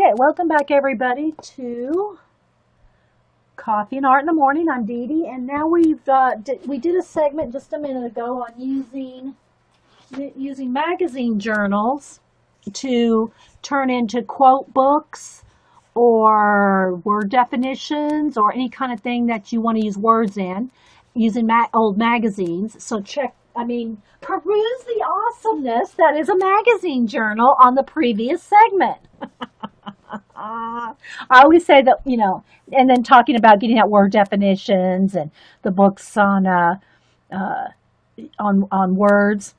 Okay, welcome back everybody to Coffee and Art in the Morning. I'm Dee Dee, and now we did a segment just a minute ago on using magazine journals to turn into quote books or word definitions or any kind of thing that you want to use words in using old magazines. So peruse the awesomeness that is a magazine journal on the previous segment. I always say that, and then talking about getting out word definitions and the books on words.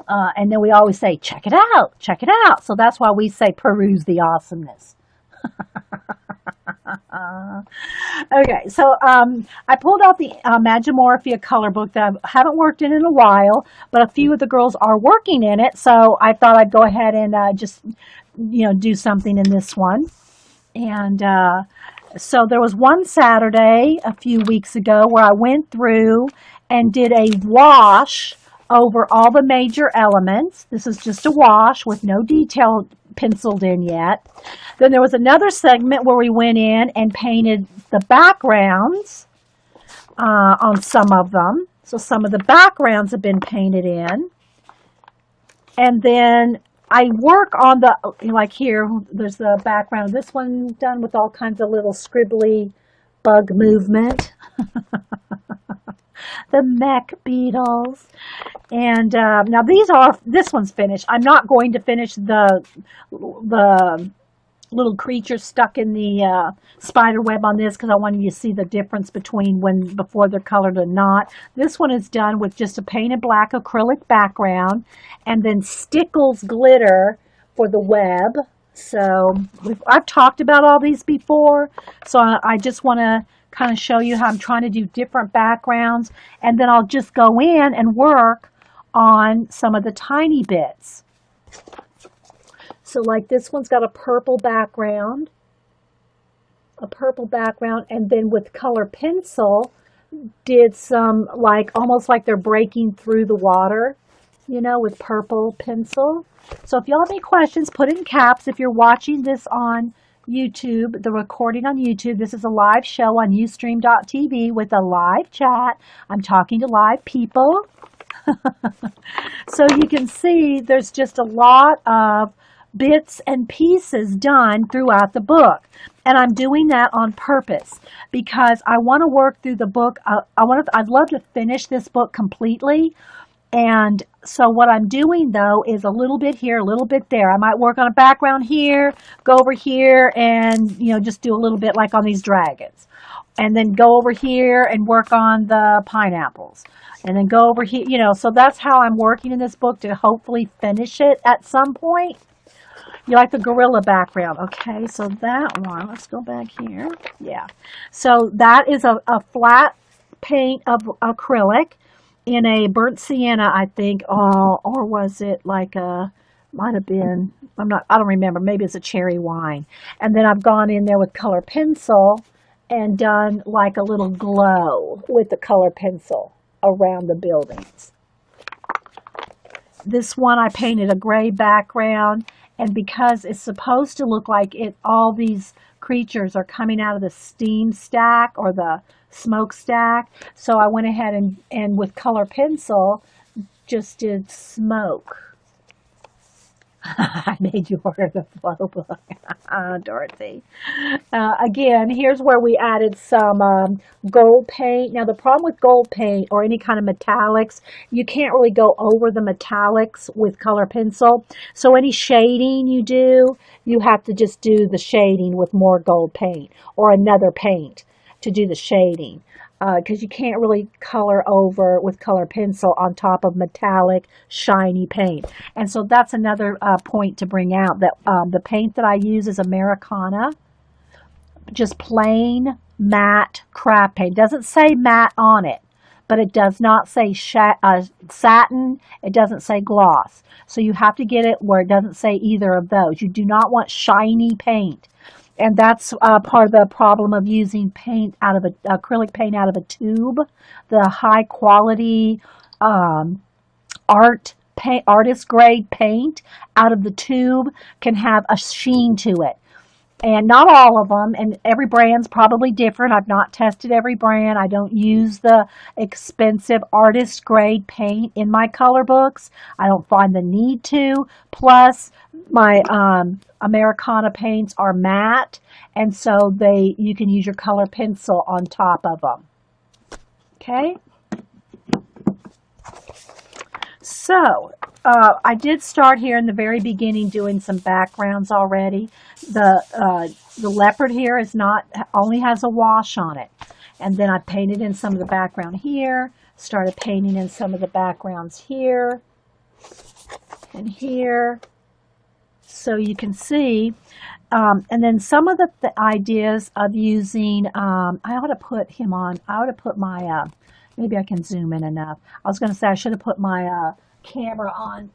And then we always say, check it out, check it out. So that's why we say peruse the awesomeness. Okay, so I pulled out the Imagimorphia color book that I haven't worked in a while, but a few of the girls are working in it, so I thought I'd go ahead and just do something in this one. And so there was one Saturday a few weeks ago where I went through and did a wash over all the major elements. This is just a wash with no detail penciled in yet. Then there was another segment where we went in and painted the backgrounds on some of them. So some of the backgrounds have been painted in. And then I work on like here, there's the background. This one done with all kinds of little scribbly bug movement. The mech beetles. And now this one's finished. I'm not going to finish the little creatures stuck in the spider web on this because I wanted you to see the difference between before they're colored and not. This one is done with just a painted black acrylic background and then Stickles glitter for the web. So I've talked about all these before, so I just want to kind of show you how I'm trying to do different backgrounds, and then I'll just go in and work on some of the tiny bits. So like this one's got a purple background, and then with color pencil did some almost like they're breaking through the water, with purple pencil. So if y'all have any questions, put it in caps. If you're watching this on YouTube, the recording on YouTube, this is a live show on ustream.tv with a live chat. I'm talking to live people. So you can see there's just a lot of bits and pieces done throughout the book. And I'm doing that on purpose because I want to work through the book. I'd love to finish this book completely. And so what I'm doing, though, is a little bit here, a little bit there. I might work on a background here, go over here, and, just do a little bit like on these dragons. And then go over here and work on the pineapples. And then go over here, so that's how I'm working in this book to hopefully finish it at some point. You like the gorilla background. Okay, so that one, let's go back here. Yeah. So that is a flat paint of acrylic in a burnt sienna, I think, or was it might have been, I don't remember, maybe it's a cherry wine. And then I've gone in there with color pencil and done like a little glow with the color pencil around the buildings. This one I painted a gray background, and because it's supposed to look like all these creatures are coming out of the steam stack or the smokestack, so I went ahead and with color pencil just did smoke. I made you order the flow book. Dorothy. Again, here's where we added some gold paint. Now the problem with gold paint or any kind of metallics, you can't really go over the metallics with color pencil. So any shading you have to just do the shading with more gold paint or another paint to do the shading, because you can't really color over with color pencil on top of metallic shiny paint. And so that's another point to bring out, that the paint that I use is Americana, just plain matte craft paint. It doesn't say matte on it, but it does not say satin. It doesn't say gloss. So you have to get it where it doesn't say either of those. You do not want shiny paint. And that's part of the problem of using paint acrylic paint out of a tube. The high quality artist grade paint out of the tube can have a sheen to it. And not all of them, and every brand's probably different. I've not tested every brand. I don't use the expensive artist grade paint in my color books. I don't find the need to. Plus, my Americana paints are matte, and so you can use your color pencil on top of them. Okay? So, I did start here in the very beginning doing some backgrounds already. The leopard here is not, only has a wash on it. And then I painted in some of the background here, started painting in some of the backgrounds here and here. So you can see, and then some of the ideas of using, I ought to put him on, I ought to put my, maybe I can zoom in enough. I was going to say I should have put my camera on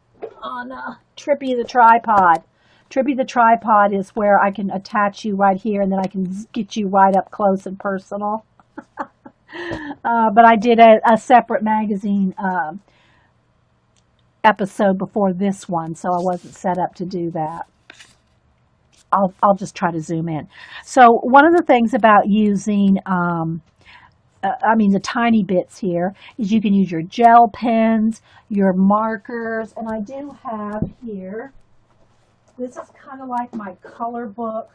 Trippy the tripod. Trippy the tripod is where I can attach you right here, and then I can get you right up close and personal. But I did a separate magazine episode before this one, so I wasn't set up to do that. I'll just try to zoom in. So one of the things about using the tiny bits here is you can use your gel pens, your markers, and I do have here, this is kind of like my color book.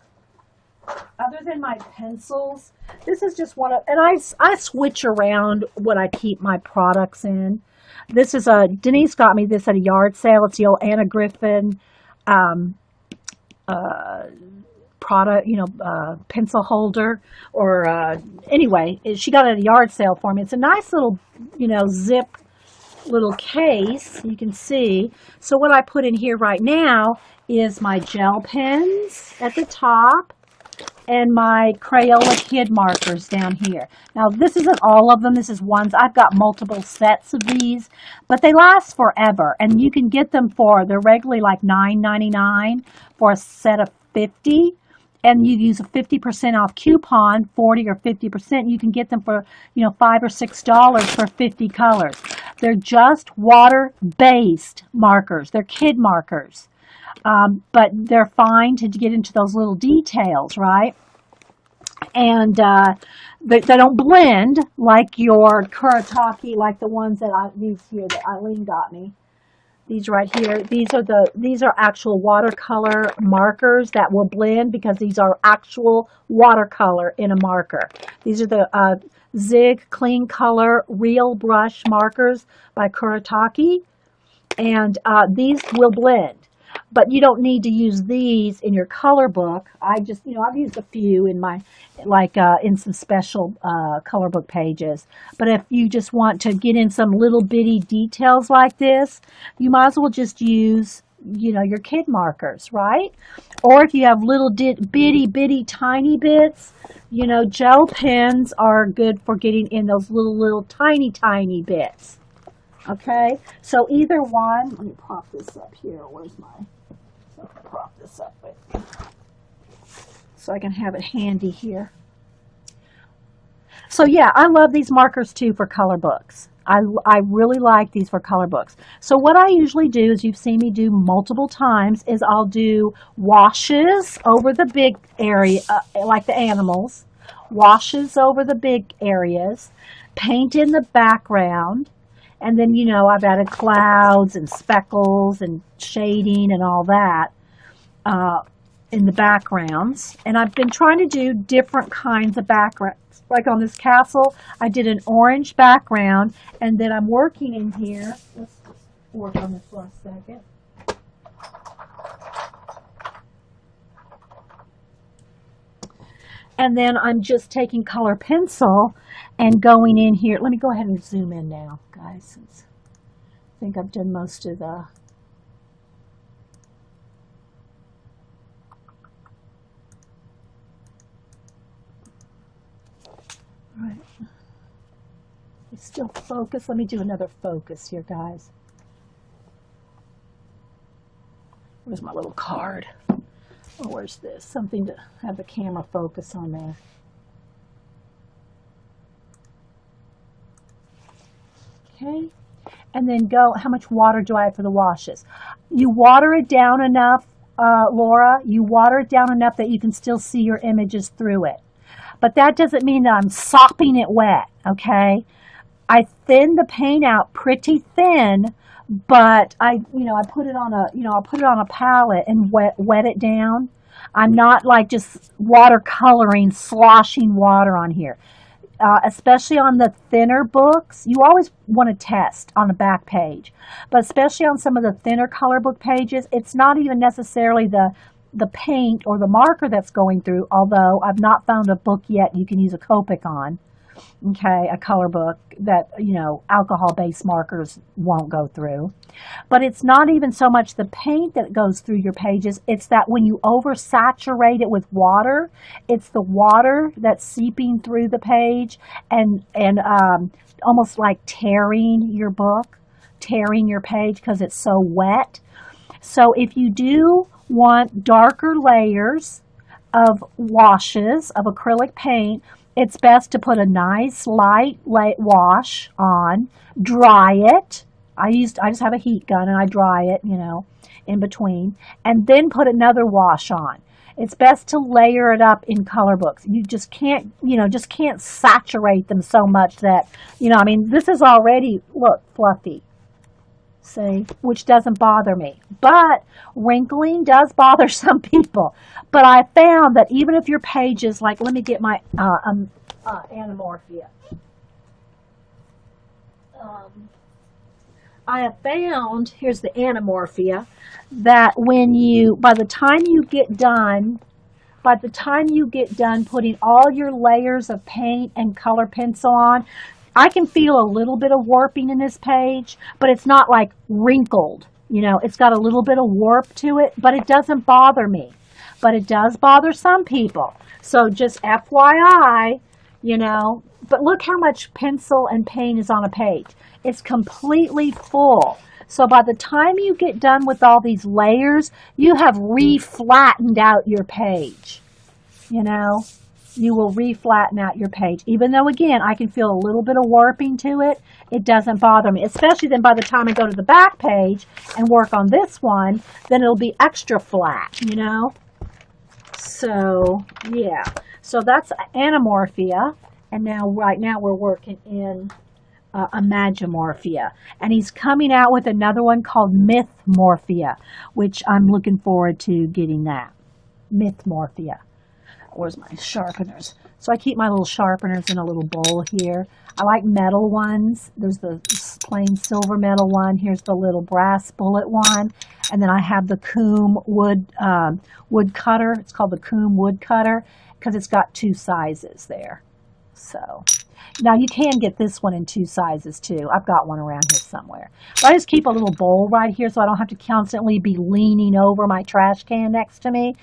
Other than my pencils, this is just one of, and I switch around what I keep my products in. This is Denise got me this at a yard sale. It's the old Anna Griffin product, pencil holder, or anyway, she got it at a yard sale for me. It's a nice little, zip little case, you can see. So what I put in here right now is my gel pens at the top and my Crayola kid markers down here. Now this isn't all of them, this is ones. I've got multiple sets of these, but they last forever, and you can get them they're regularly like $9.99 for a set of 50. And you use a 50% off coupon, 40 or 50%, you can get them for, $5 or $6 for 50 colors. They're just water-based markers. They're kid markers. But they're fine to get into those little details, right? And they don't blend like your Kuretake, like the ones that these here that Eileen got me. These right here, these are actual watercolor markers that will blend because these are actual watercolor in a marker. These are the Zig Clean Color Real Brush markers by Kuretake, and these will blend. But you don't need to use these in your color book. I've used a few in my, in some special color book pages. But if you just want to get in some little bitty details like this, you might as well just use, your kid markers, right? Or if you have little bitty tiny bits, gel pens are good for getting in those little tiny bits. Okay, so either one, let me prop this up here. Prop this up so I can have it handy here. So yeah, I love these markers too for color books. I really like these for color books. So what I usually do, as you've seen me do multiple times, is I'll do washes over the big area, like the animals, washes over the big areas, paint in the background, and then, I've added clouds and speckles and shading and all that in the backgrounds. And I've been trying to do different kinds of backgrounds. Like on this castle, I did an orange background, and then I'm working in here. Let's work on this for a second. And then I'm just taking color pencil and going in here. Let me go ahead and zoom in now, guys, since I think I've done most of the... All right. It's still focused. Let me do another focus here, guys. Where's my little card? Oh, where's this? Something to have the camera focus on there. Okay, and then how much water do I have for the washes? You water it down enough Laura, you water it down enough that you can still see your images through it. But that doesn't mean that I'm sopping it wet, okay? I thin the paint out pretty thin, but I put it on a palette and wet it down. I'm not like just watercoloring, sloshing water on here. Especially on the thinner books, you always want to test on the back page. But especially on some of the thinner color book pages, it's not even necessarily the paint or the marker that's going through, although I've not found a book yet you can use a Copic on. Okay, a color book that, alcohol-based markers won't go through. But it's not even so much the paint that goes through your pages, it's that when you oversaturate it with water, it's the water that's seeping through the page and almost like tearing your book, tearing your page because it's so wet. So if you do want darker layers of washes of acrylic paint, it's best to put a nice light wash on, dry it. I just have a heat gun and I dry it, in between, and then put another wash on. It's best to layer it up in color books. You just can't saturate them so much that, this is already, look, fluffy. See, which doesn't bother me. But wrinkling does bother some people. But I found that even if your pages, like, let me get my Imagimorphia. I have found, here's the Imagimorphia, that by the time you get done putting all your layers of paint and color pencil on, I can feel a little bit of warping in this page, but it's not like wrinkled. It's got a little bit of warp to it, but it doesn't bother me. But it does bother some people. So just FYI, but look how much pencil and paint is on a page. It's completely full. So by the time you get done with all these layers, you have re-flattened out your page. You will re-flatten out your page. Even though, again, I can feel a little bit of warping to it, it doesn't bother me. Especially then by the time I go to the back page and work on this one, then it'll be extra flat, So, yeah. So that's Imagimorphia. And right now we're working in Imagimorphia. And he's coming out with another one called Mythmorphia, which I'm looking forward to getting that. Mythmorphia. Where's my sharpeners? So I keep my little sharpeners in a little bowl here. I like metal ones. There's the plain silver metal one. Here's the little brass bullet one. And then I have the Coombe wood cutter. It's called the Coombe wood cutter because it's got two sizes there. So now you can get this one in two sizes too. I've got one around here somewhere. But I just keep a little bowl right here so I don't have to constantly be leaning over my trash can next to me.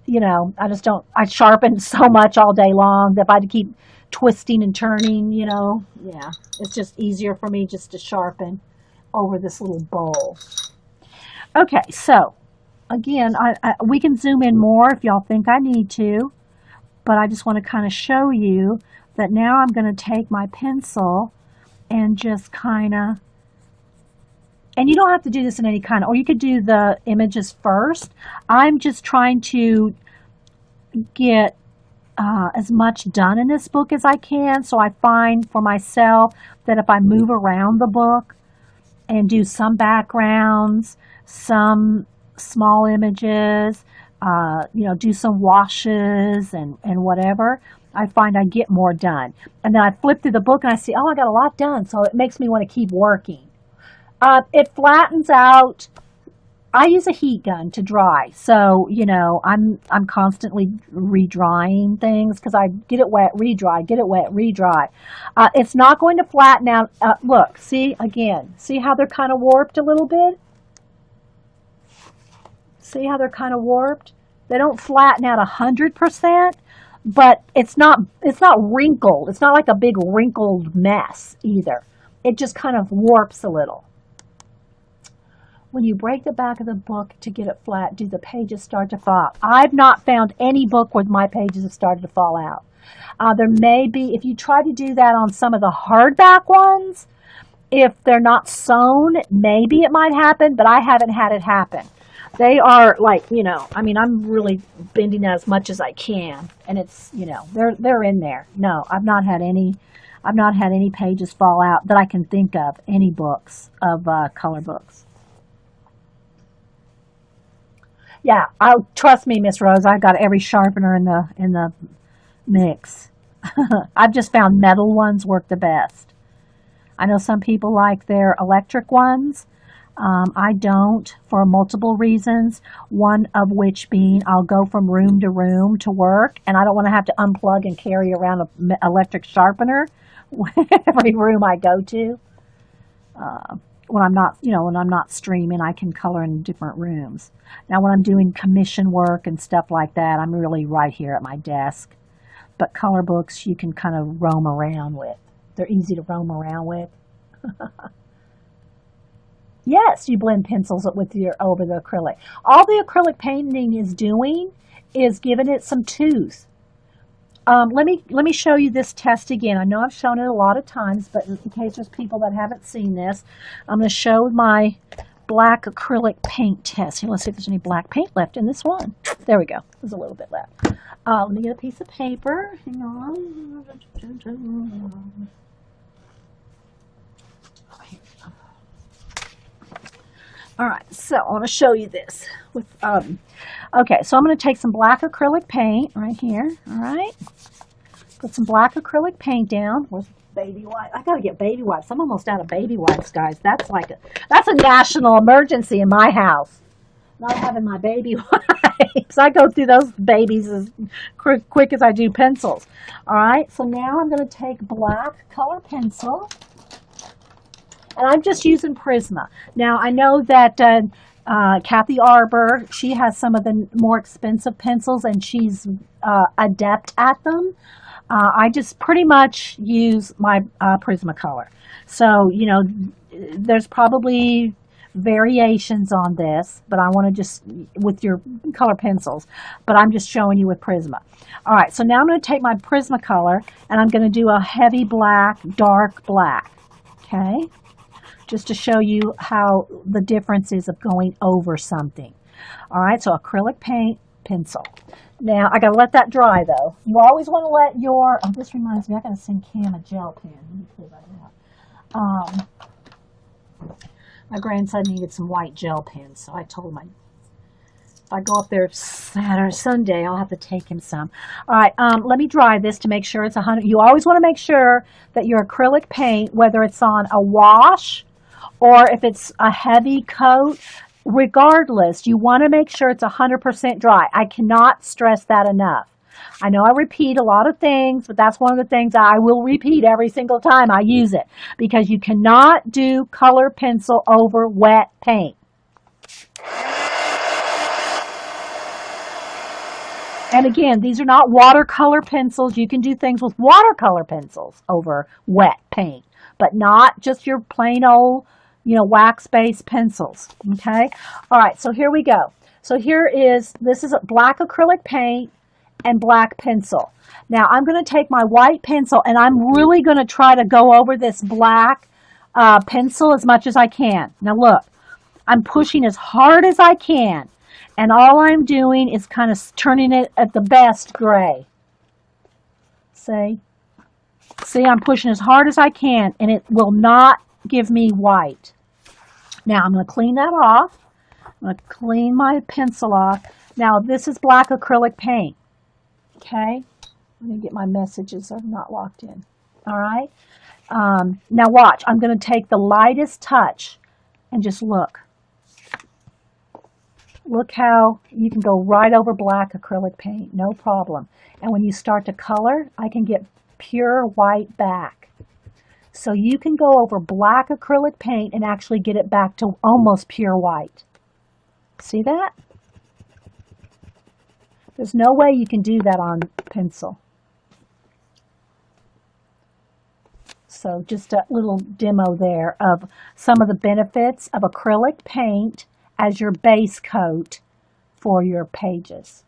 I sharpen so much all day long that if I had to keep twisting and turning, yeah, it's just easier for me just to sharpen over this little bowl. Okay, so again, we can zoom in more if y'all think I need to, but I just want to kind of show you that now I'm going to take my pencil and just kind of, and you don't have to do this in any kind of, or you could do the images first. I'm just trying to get as much done in this book as I can. So I find for myself that if I move around the book and do some backgrounds, some small images, do some washes and whatever, I find I get more done. And then I flip through the book and I see, oh, I got a lot done. So it makes me want to keep working. It flattens out. I use a heat gun to dry. So, I'm constantly redrying things because I get it wet, redry, get it wet, redry. It's not going to flatten out. Look, see how they're kind of warped a little bit? See how they're kind of warped? They don't flatten out 100%. But it's not wrinkled. It's not like a big wrinkled mess either. It just kind of warps a little. When you break the back of the book to get it flat, do the pages start to fall out? I've not found any book where my pages have started to fall out. There may be, if you try to do that on some of the hardback ones, if they're not sewn, maybe it might happen, but I haven't had it happen. They are like, I mean, I'm really bending as much as I can, and it's, they're in there. No, I've not had any pages fall out that I can think of, any books of color books. Yeah, trust me, Miss Rose, I've got every sharpener in the mix. I've just found metal ones work the best. I know some people like their electric ones. I don't, for multiple reasons, one of which being I'll go from room to room to work, and I don't want to have to unplug and carry around an electric sharpener every room I go to. When I'm not, when I'm not streaming, I can color in different rooms. Now, when I'm doing commission work and stuff like that, I'm really right here at my desk. But color books, you can kind of roam around with. They're easy to roam around with. Yes, you blend pencils with over the acrylic. All the acrylic painting is doing is giving it some tooth. Let me show you this test again. I know I've shown it a lot of times, but in case there's people that haven't seen this, I'm going to show my black acrylic paint test. Here, let's see if there's any black paint left in this one. There we go. There's a little bit left. Let me get a piece of paper. Hang on. All right, so I want to show you this. Okay, so I'm going to take some black acrylic paint right here. All right, put some black acrylic paint down with baby wipes. I got to get baby wipes. I'm almost out of baby wipes, guys. That's a national emergency in my house. Not having my baby wipes. I go through those babies as quick as I do pencils. All right, so now I'm going to take black color pencil. And I'm just using Prisma. Now, I know that Kathy Arbor, she has some of the more expensive pencils, and she's adept at them. I just pretty much use my Prismacolor. So, there's probably variations on this, but I want to just, with your color pencils, but I'm just showing you with Prisma. All right, so now I'm going to take my Prismacolor, and I'm going to do a heavy black, dark black, okay? Just to show you how the difference is of going over something. All right, so acrylic paint, pencil. Now, I got to let that dry, though. You always want to let your, this reminds me, I got to send Cam a gel pen. Let me pull that out. My grandson needed some white gel pens, so I told him if I go up there Saturday or Sunday, I'll have to take him some. All right, let me dry this to make sure it's 100. You always want to make sure that your acrylic paint, whether it's on a wash or if it's a heavy coat, regardless, you want to make sure it's 100% dry. I cannot stress that enough. I know I repeat a lot of things, but that's one of the things I will repeat every single time I use it, because you cannot do color pencil over wet paint. And again, these are not watercolor pencils. You can do things with watercolor pencils over wet paint, but not just your plain old, wax-based pencils, okay? All right, so here we go. So this is a black acrylic paint and black pencil. Now, I'm going to take my white pencil, and I'm really going to try to go over this black pencil as much as I can. Now, look, I'm pushing as hard as I can, and all I'm doing is kind of turning it at the best gray. See, I'm pushing as hard as I can, and it will not give me white. Now, I'm going to clean that off. I'm going to clean my pencil off. Now, this is black acrylic paint. Okay? Let me get my messages. They're not locked in. All right? Now, watch. I'm going to take the lightest touch and just look. Look how you can go right over black acrylic paint. No problem. And when you start to color, I can get pure white back. So you can go over black acrylic paint and actually get it back to almost pure white. See that? There's no way you can do that on pencil. So just a little demo there of some of the benefits of acrylic paint as your base coat for your pages.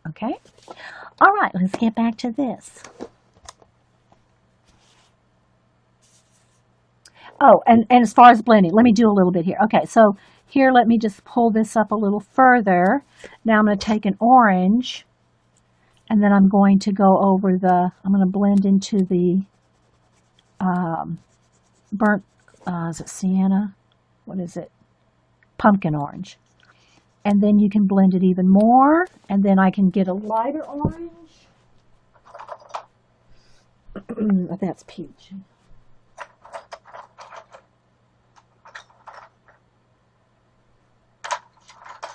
Okay? All right, let's get back to this. Oh, and as far as blending, let me do a little bit here. Okay, so Here, let me just pull this up a little further. Now I'm going to take an orange, and then I'm going to go over I'm going to blend into the burnt, is it sienna? What is it? Pumpkin orange. And then you can blend it even more, and then I can get a lighter orange. That's peach.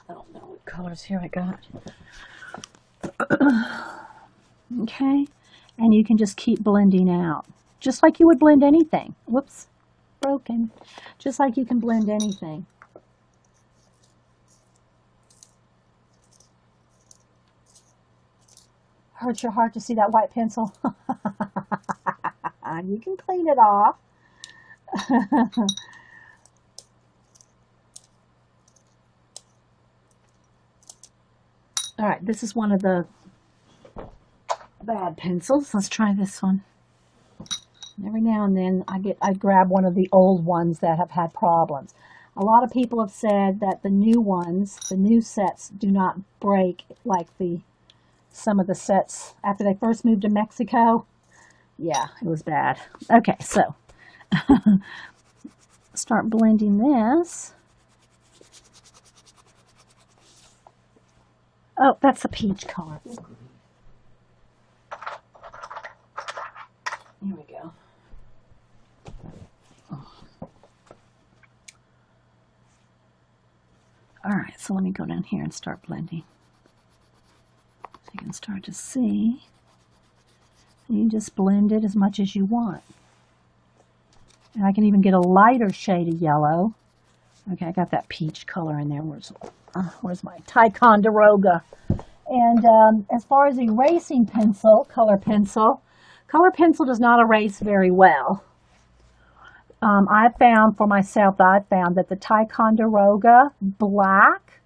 I don't know what colors here I got. Okay, and you can just keep blending out, just like you would blend anything. Whoops, broken. Just like you can blend anything. Hurts your heart to see that white pencil. You can clean it off. All right, this is one of the bad pencils. Let's try this one. Every now and then I grab one of the old ones that have had problems. A lot of people have said that the new ones, the new sets, do not break like some of the sets after they first moved to Mexico. Yeah, it was bad. Okay, so start blending this. Oh, that's a peach color. Here we go. All right, so let me go down here and start blending. So you can start to see. You just blend it as much as you want. And I can even get a lighter shade of yellow. Okay, I got that peach color in there. Where's my Ticonderoga? And as far as erasing pencil, color pencil does not erase very well. I found for myself that the Ticonderoga black,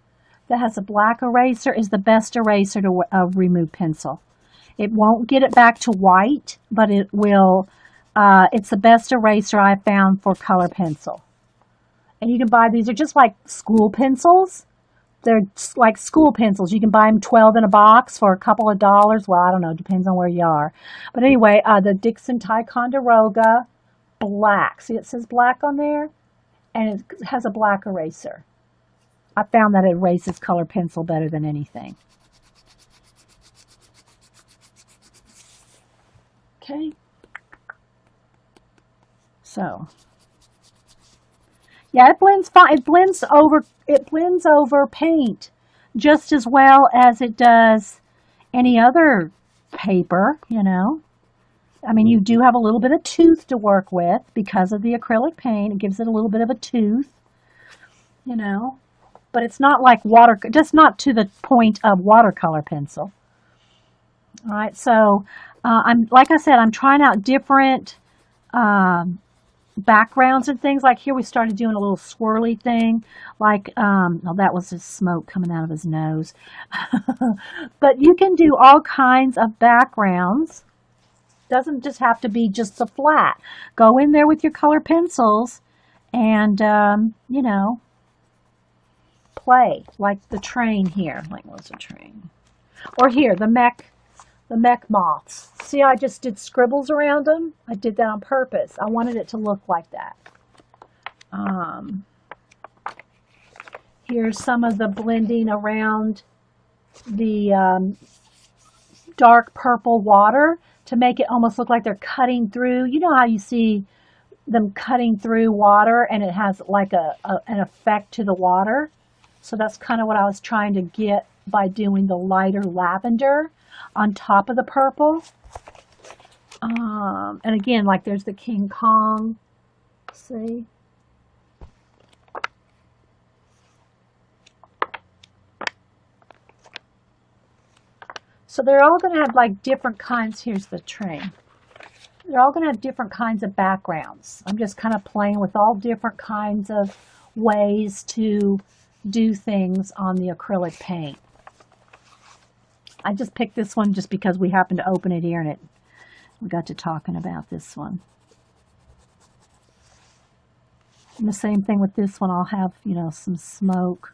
that has a black eraser, is the best eraser to remove pencil. It won't get it back to white, but it will. It's the best eraser I've found for color pencil. And you can buy these. They're just like school pencils. They're like school pencils. You can buy them 12 in a box for a couple of dollars. Well, I don't know. Depends on where you are. But anyway, the Dixon Ticonderoga black. See, it says black on there, and it has a black eraser. I found that it erases color pencil better than anything. Okay. So, yeah, it blends fine. It blends over paint just as well as it does any other paper, you know. I mean, you do have a little bit of tooth to work with because of the acrylic paint. It gives it a little bit of a tooth, you know. But it's not like just not to the point of watercolor pencil. All right, so like I said, I'm trying out different backgrounds and things. Like here we started doing a little swirly thing, like oh, that was his smoke coming out of his nose. But you can do all kinds of backgrounds. Doesn't just have to be just a flat. Go in there with your color pencils and you know, play like the train here. Like, what's a train? Or here, the mech moths. See, I just did scribbles around them. I did that on purpose. I wanted it to look like that. Here's some of the blending around the dark purple water to make it almost look like they're cutting through. You know how you see them cutting through water and it has like an effect to the water? So that's kind of what I was trying to get by doing the lighter lavender on top of the purple. And again, like there's the King Kong. See? So they're all going to have like different kinds. Here's the train. They're all going to have different kinds of backgrounds. I'm just kind of playing with all different kinds of ways to do things on the acrylic paint. I just picked this one just because we happened to open it here and we got to talking about this one. And the same thing with this one. I'll have, you know, some smoke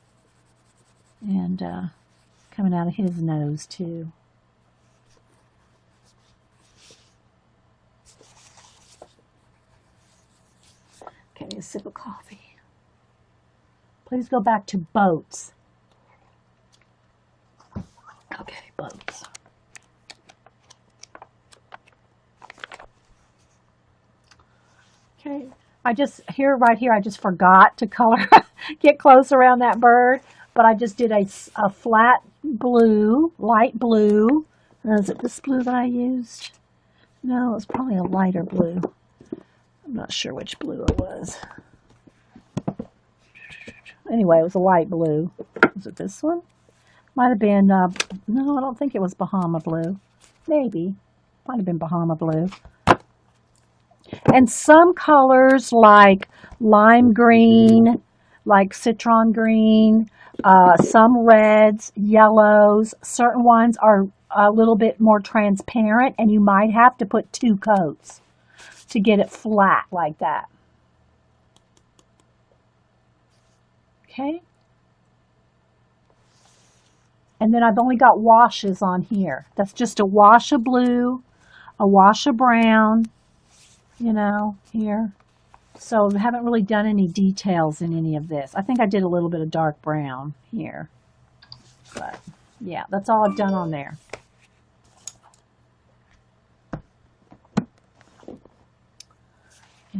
and coming out of his nose too. Okay, a sip of coffee. Please go back to boats. Okay, boats. Okay, right here, I just forgot to color, get close around that bird, but I just did a flat blue, light blue. Is it this blue that I used? No, it's probably a lighter blue. I'm not sure which blue it was. Anyway, it was a light blue. Was it this one? Might have been, no, I don't think it was Bahama blue. Maybe. Might have been Bahama blue. And some colors like lime green, like citron green, some reds, yellows, certain ones are a little bit more transparent, and you might have to put 2 coats to get it flat like that. Okay. And then I've only got washes on here. That's just a wash of blue, a wash of brown, you know, here. So I haven't really done any details in any of this. I think I did a little bit of dark brown here. But yeah, that's all I've done on there.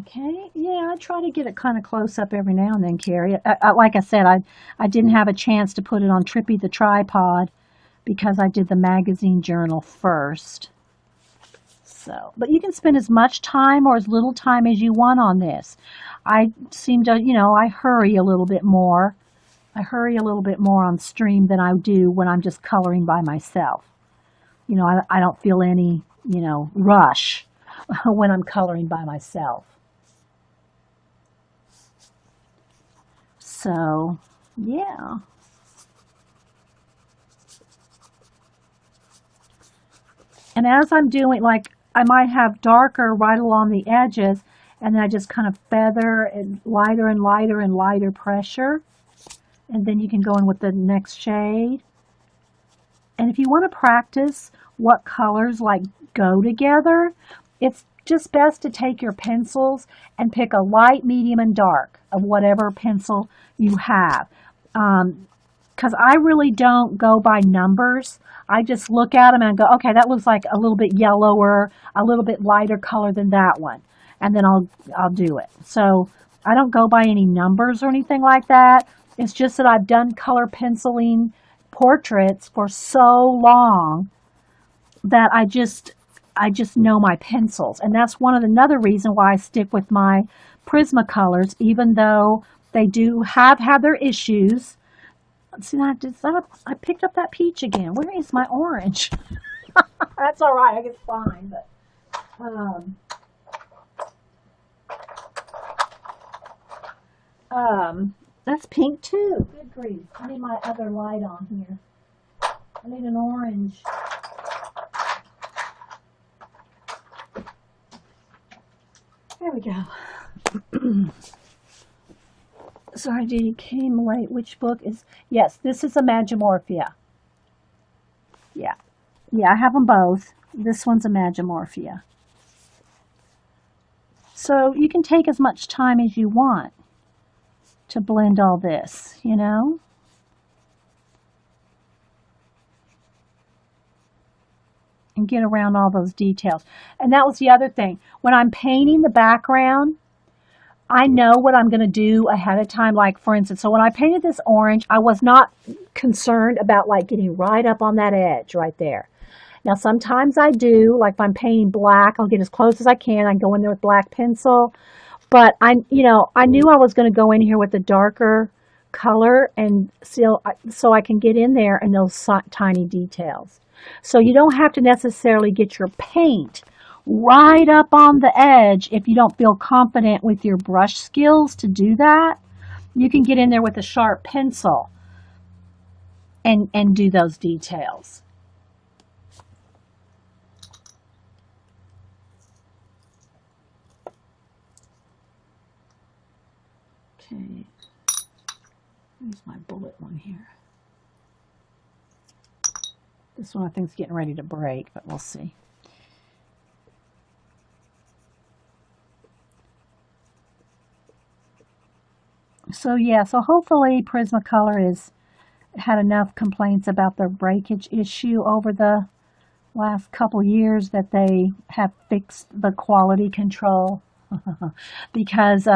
Okay, yeah, I try to get it kind of close up every now and then, Carrie. Like I said, I didn't have a chance to put it on Trippy the tripod because I did the magazine journal first. So, but you can spend as much time or as little time as you want on this. I seem to, you know, I hurry a little bit more. I hurry a little bit more on stream than I do when I'm just coloring by myself. You know, I don't feel any, you know, rush when I'm coloring by myself. So, yeah. And as I'm doing, like, I might have darker right along the edges, and then I just kind of feather and lighter and lighter and lighter pressure. And then you can go in with the next shade. And if you want to practice what colors, like, go together, it's just best to take your pencils and pick a light, medium, and dark of whatever pencil you have. Because I really don't go by numbers. I just look at them and go, okay, that looks like a little bit yellower, a little bit lighter color than that one. And then I'll do it. So I don't go by any numbers or anything like that. It's just that I've done color penciling portraits for so long that I just know my pencils. And that's another reason why I stick with my Prismacolors, even though they do have their issues. See, I picked up that peach again. Where is my orange? That's all right. I can find, but that's pink too. Good grief! I need my other light on here. I need an orange. There we go. Sorry, Dee came late. Which book is? Yes, this is Imagimorphia. Yeah. Yeah, I have them both. This one's Imagimorphia. So you can take as much time as you want to blend all this, you know? And get around all those details. And that was the other thing. When I'm painting the background, I know what I'm going to do ahead of time. Like, for instance, so when I painted this orange, I was not concerned about like getting right up on that edge right there. Now, sometimes I do, like if I'm painting black, I'll get as close as I can. I go in there with black pencil. But I knew I was going to go in here with a darker color and so I can get in there and those tiny details. So you don't have to necessarily get your paint right up on the edge if you don't feel confident with your brush skills to do that. You can get in there with a sharp pencil and do those details. Okay, use my bullet one here. This one I think is getting ready to break, but we'll see. So yeah, so hopefully Prismacolor has had enough complaints about their breakage issue over the last couple years that they have fixed the quality control. Because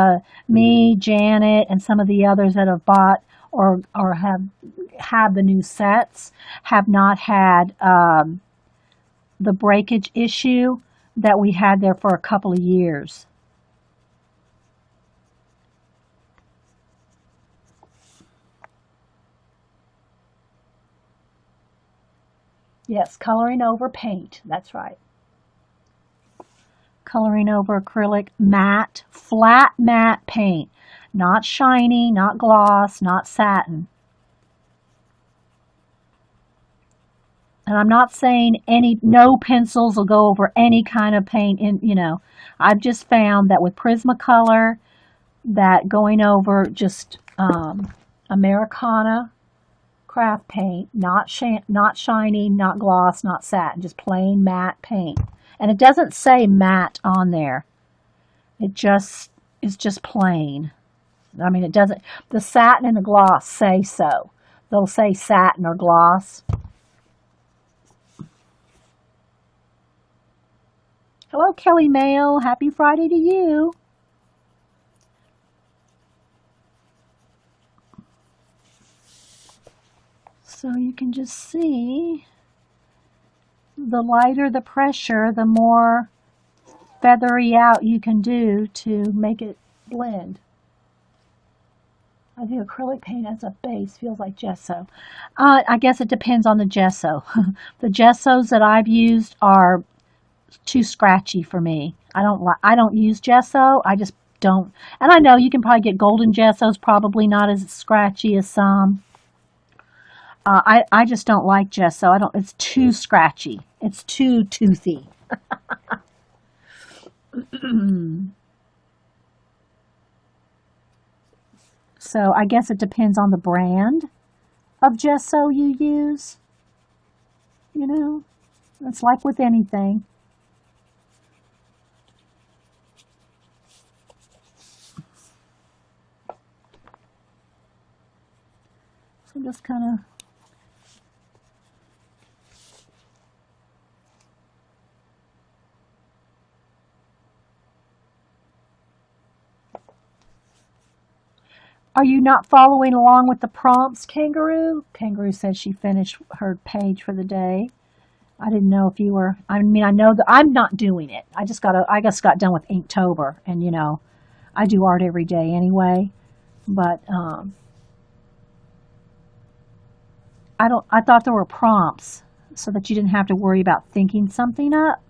me, Janet, and some of the others that have bought or have the new sets have not had the breakage issue that we had there for a couple of years. Yes, coloring over paint. That's right. Coloring over acrylic matte, flat matte paint. Not shiny, not gloss, not satin. And I'm not saying no pencils will go over any kind of paint. I've just found that with Prismacolor, that going over just Americana craft paint, not shiny, not gloss, not satin, just plain matte paint. And it doesn't say matte on there. It just is just plain. I mean, it doesn't, the satin and the gloss say so. They'll say satin or gloss. Hello, Kelly Mayo. Happy Friday to you. So you can just see the lighter the pressure, the more feathery out you can do to make it blend. I think acrylic paint as a base feels like gesso. I guess it depends on the gesso. The gessos that I've used are too scratchy for me. I don't use gesso. I just don't. And I know you can probably get golden gessos, probably not as scratchy as some. I just don't like gesso. It's too scratchy. It's too toothy. So I guess it depends on the brand of gesso you use. It's like with anything. So just kind of Are you not following along with the prompts, Kangaroo? Kangaroo said she finished her page for the day. I didn't know if you were. I mean, I know that I'm not doing it. I just got done with Inktober, and I do art every day anyway. But I thought there were prompts so that you didn't have to worry about thinking something up.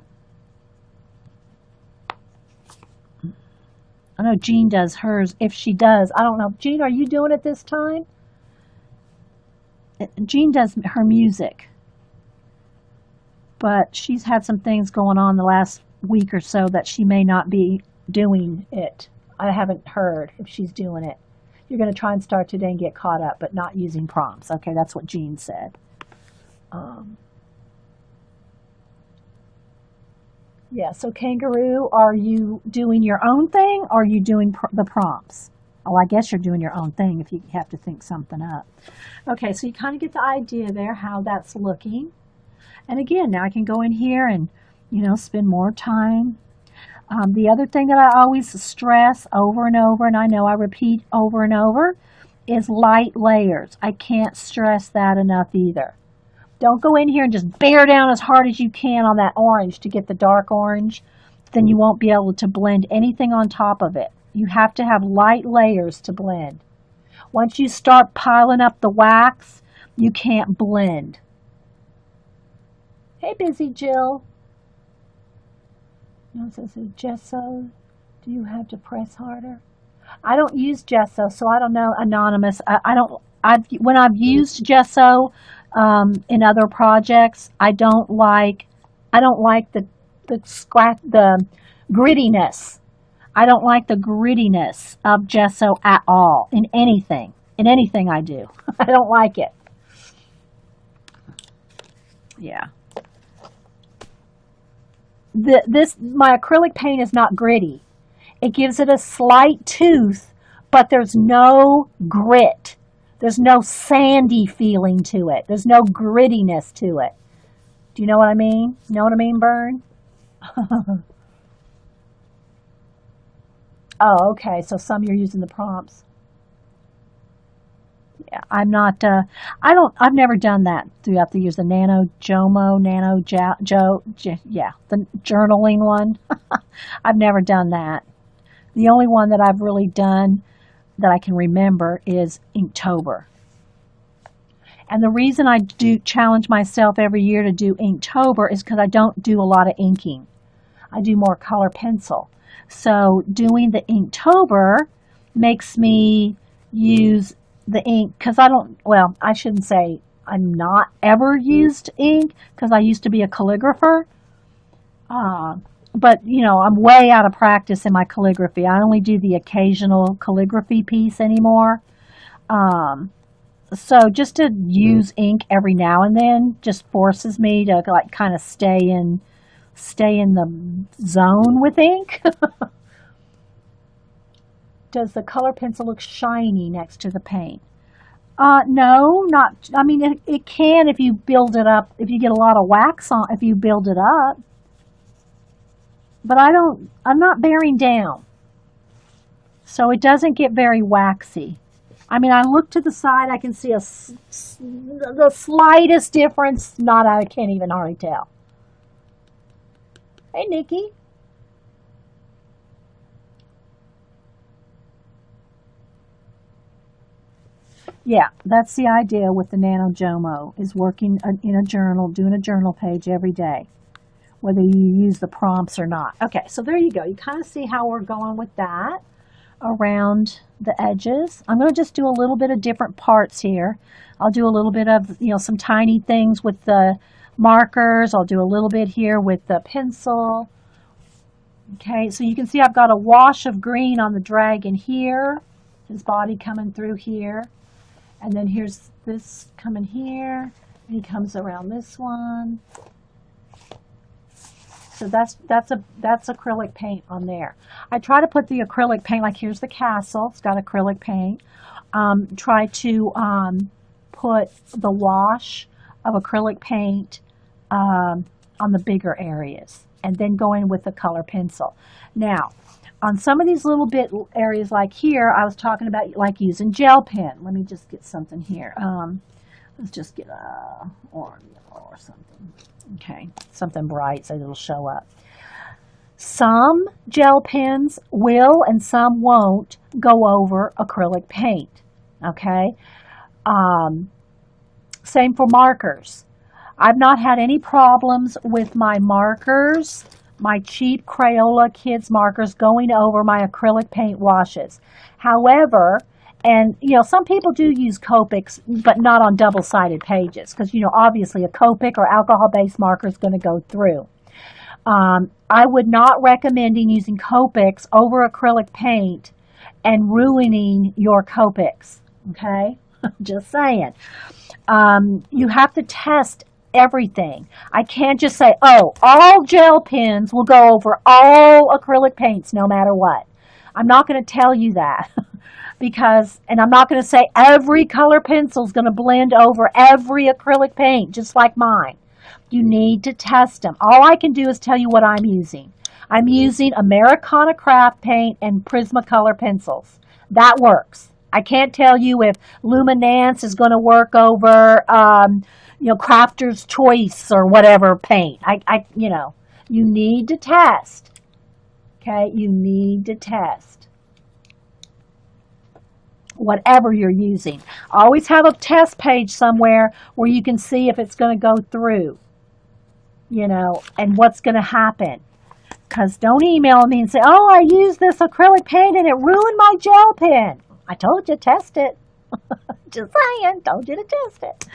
I know Jean does hers. If she does, I don't know. Jean, are you doing it this time? Jean does her music. But she's had some things going on the last week or so that she may not be doing it. I haven't heard if she's doing it. You're going to try and start today and get caught up, but not using prompts. Okay, that's what Jean said. Yeah, so Kangaroo, are you doing your own thing or are you doing the prompts? Oh, I guess you're doing your own thing if you have to think something up. Okay, so you kind of get the idea there how that's looking. And again, now I can go in here and, spend more time. The other thing that I always stress over and over, and I know I repeat over and over, is light layers. I can't stress that enough either. Don't go in here and just bear down as hard as you can on that orange to get the dark orange. Then you won't be able to blend anything on top of it. You have to have light layers to blend. Once you start piling up the wax, you can't blend. Hey, Busy Jill. It says gesso. Do you have to press harder? I don't use gesso, so I don't know. Anonymous. When I've used gesso in other projects, I don't like the grittiness. I don't like the grittiness of gesso at all in anything. In anything I do. I don't like it. Yeah. My acrylic paint is not gritty. It gives it a slight tooth, but there's no grit. There's no sandy feeling to it. There's no grittiness to it. Do you know what I mean? You know what I mean, Bern? Oh, okay. So some you're using the prompts. Yeah, I'm not, I've never done that throughout the years. The yeah, the journaling one. I've never done that. The only one that I've really done that I can remember is Inktober. And the reason I do challenge myself every year to do Inktober is because I don't do a lot of inking. I do more color pencil. So doing the Inktober makes me use the ink, because I shouldn't say I'm not ever used ink, because I used to be a calligrapher. But, I'm way out of practice in my calligraphy. I only do the occasional calligraphy piece anymore. So just to use ink every now and then just forces me to kind of stay in the zone with ink. Does the color pencil look shiny next to the paint? No, not, I mean, it can if you build it up, if you get a lot of wax on, if you build it up. But I'm not bearing down. So it doesn't get very waxy. I mean, I look to the side, I can see the slightest difference. I can't even hardly tell. Hey, Nikki. Yeah, that's the idea with the Nano Jomo, is working in a journal, doing a journal page every day, whether you use the prompts or not. Okay, so there you go. You kind of see how we're going with that around the edges. I'm going to just do a little bit of different parts here. I'll do a little bit of, some tiny things with the markers. I'll do a little bit here with the pencil. Okay, so you can see I've got a wash of green on the dragon here, his body coming through here. And then here's this coming here, and he comes around this one. So that's acrylic paint on there. I try to put the acrylic paint, like here's the castle, it's got acrylic paint. Try to put the wash of acrylic paint on the bigger areas, and then go in with the color pencil. Now, on some of these little bit areas like here, I was talking about like using gel pen. Let me just get something here. Let's just get a orange or something. Okay, something bright so it'll show up. Some gel pens will and some won't go over acrylic paint. Okay, same for markers. I've not had any problems with my markers, my cheap Crayola kids markers going over my acrylic paint washes. However, and some people do use Copics, but not on double-sided pages, because obviously a Copic or alcohol-based marker is going to go through. I would not recommend using Copics over acrylic paint and ruining your Copics. Okay, just saying. You have to test everything. I can't just say, oh, all gel pens will go over all acrylic paints no matter what. I'm not going to tell you that and I'm not going to say every color pencil is going to blend over every acrylic paint just like mine. You need to test them. All I can do is tell you what I'm using. I'm using Americana Craft Paint and Prismacolor pencils. That works. I can't tell you if Luminance is going to work over Crafter's Choice or whatever paint. You need to test. Okay, you need to test whatever you're using. Always have a test page somewhere where you can see if it's going to go through, and what's going to happen. Because don't email me and say, oh, I used this acrylic paint and it ruined my gel pen. I told you, test it. Just saying, told you to test it.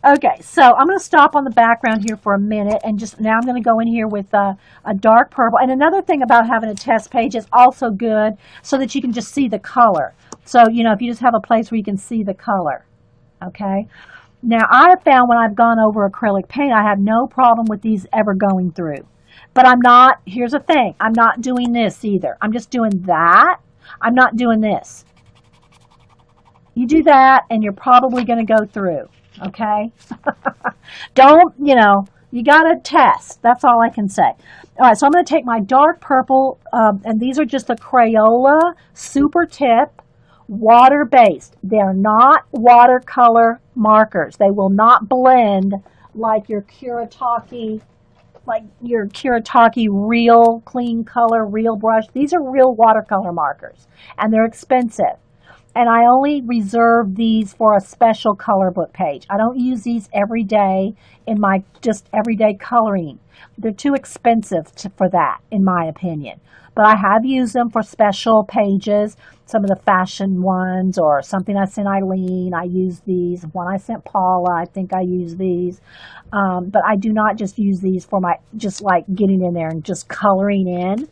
Okay, so I'm going to stop on the background here for a minute, and just now I'm going to go in here with a dark purple. And another thing about having a test page is also good so that you can just see the color. So, you know, if you just have a place where you can see the color, okay? Now, I have found when I've gone over acrylic paint, I have no problem with these ever going through. But I'm not, here's the thing, I'm not doing this either. I'm just doing that. I'm not doing this. You do that and you're probably going to go through, okay? Don't, you know, you got to test. That's all I can say. All right, so I'm going to take my dark purple, and these are just the Crayola Super Tip water-based. They're not watercolor markers. They will not blend like your Kuretake real clean color, real brush. These are real watercolor markers, and they're expensive. And I only reserve these for a special color book page. I don't use these every day in my just everyday coloring. They're too expensive for that, in my opinion. But I have used them for special pages, some of the fashion ones, or something I sent Eileen, I use these. One I sent Paula, I think I use these. But I do not just use these for my, just like getting in there and just coloring in.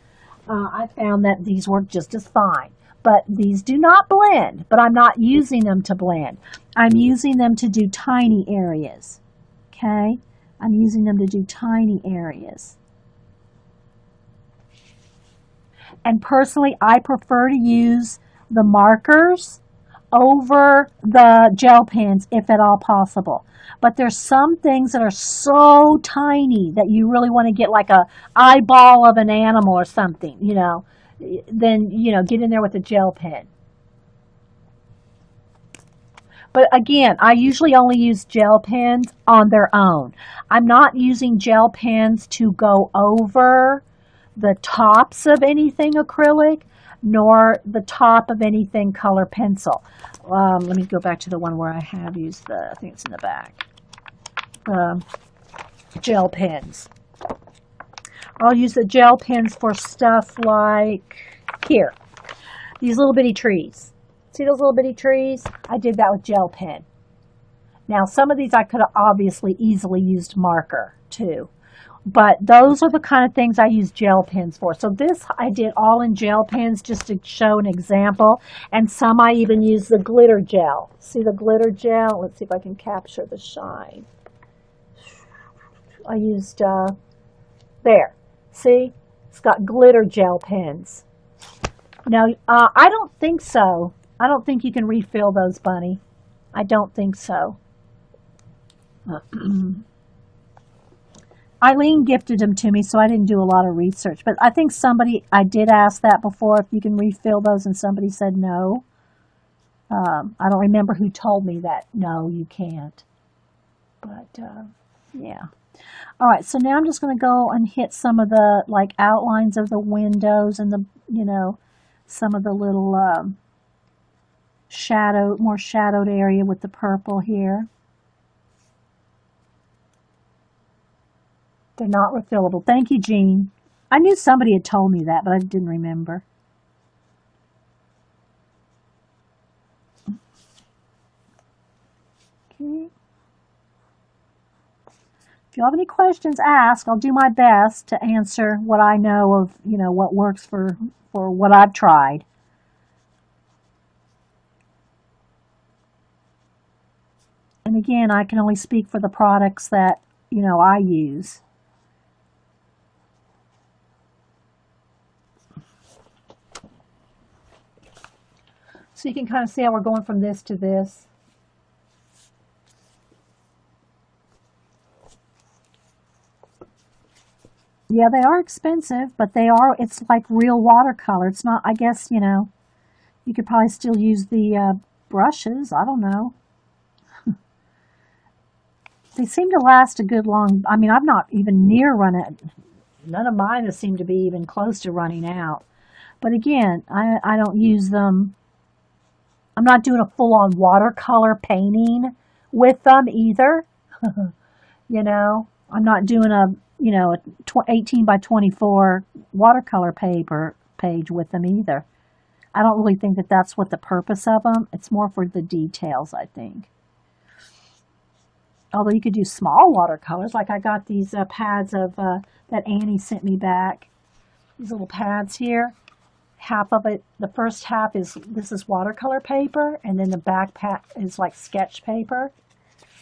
I found that these work just as fine. But these do not blend, but I'm not using them to blend. I'm using them to do tiny areas, okay? I'm using them to do tiny areas. And personally, I prefer to use the markers over the gel pens if at all possible. But there's some things that are so tiny that you really want to get like a eyeball of an animal or something, you know. Then, you know, get in there with a gel pen. But again, I usually only use gel pens on their own. I'm not using gel pens to go over the tops of anything acrylic, nor the top of anything color pencil. Let me go back to the one where I have used the, I think it's in the back, gel pens. I'll use the gel pens for stuff like here, these little bitty trees. See those little bitty trees? I did that with gel pen. Now, some of these I could have obviously easily used marker too, but those are the kind of things I use gel pens for. So this I did all in gel pens just to show an example, and some I even use the glitter gel. See the glitter gel? Let's see if I can capture the shine. I used, there. See, it's got glitter gel pens. Now, I don't think so. I don't think you can refill those, Bunny. I don't think so. Eileen gifted them to me, so I didn't do a lot of research. But I think somebody, I did ask that before, if you can refill those, and somebody said no. I don't remember who told me that. No, you can't. But, yeah. All right, so now I'm just going to go and hit some of the, like, outlines of the windows and the, you know, some of the little more shadowed area with the purple here. They're not refillable. Thank you, Jean. I knew somebody had told me that, but I didn't remember. Okay. If you have any questions, ask. I'll do my best to answer what I know of, you know, what works for what I've tried. And again, I can only speak for the products that, you know, I use. So you can kind of see how we're going from this to this. Yeah, they are expensive, but they are, it's like real watercolor. It's not, I guess, you know, you could probably still use the brushes. I don't know. They seem to last a good long, I mean, I've not even near run it. None of mine have seemed to be even close to running out. But again, I don't use them. I'm not doing a full-on watercolor painting with them either. You know, I'm not doing a, you know, a 18 by 24 watercolor paper page with them either. I don't really think that that's what the purpose of them. It's more for the details, I think. Although you could do small watercolors, like I got these pads of that Annie sent me back. These little pads here. Half of it, the first half this is watercolor paper, and then the back pad is like sketch paper.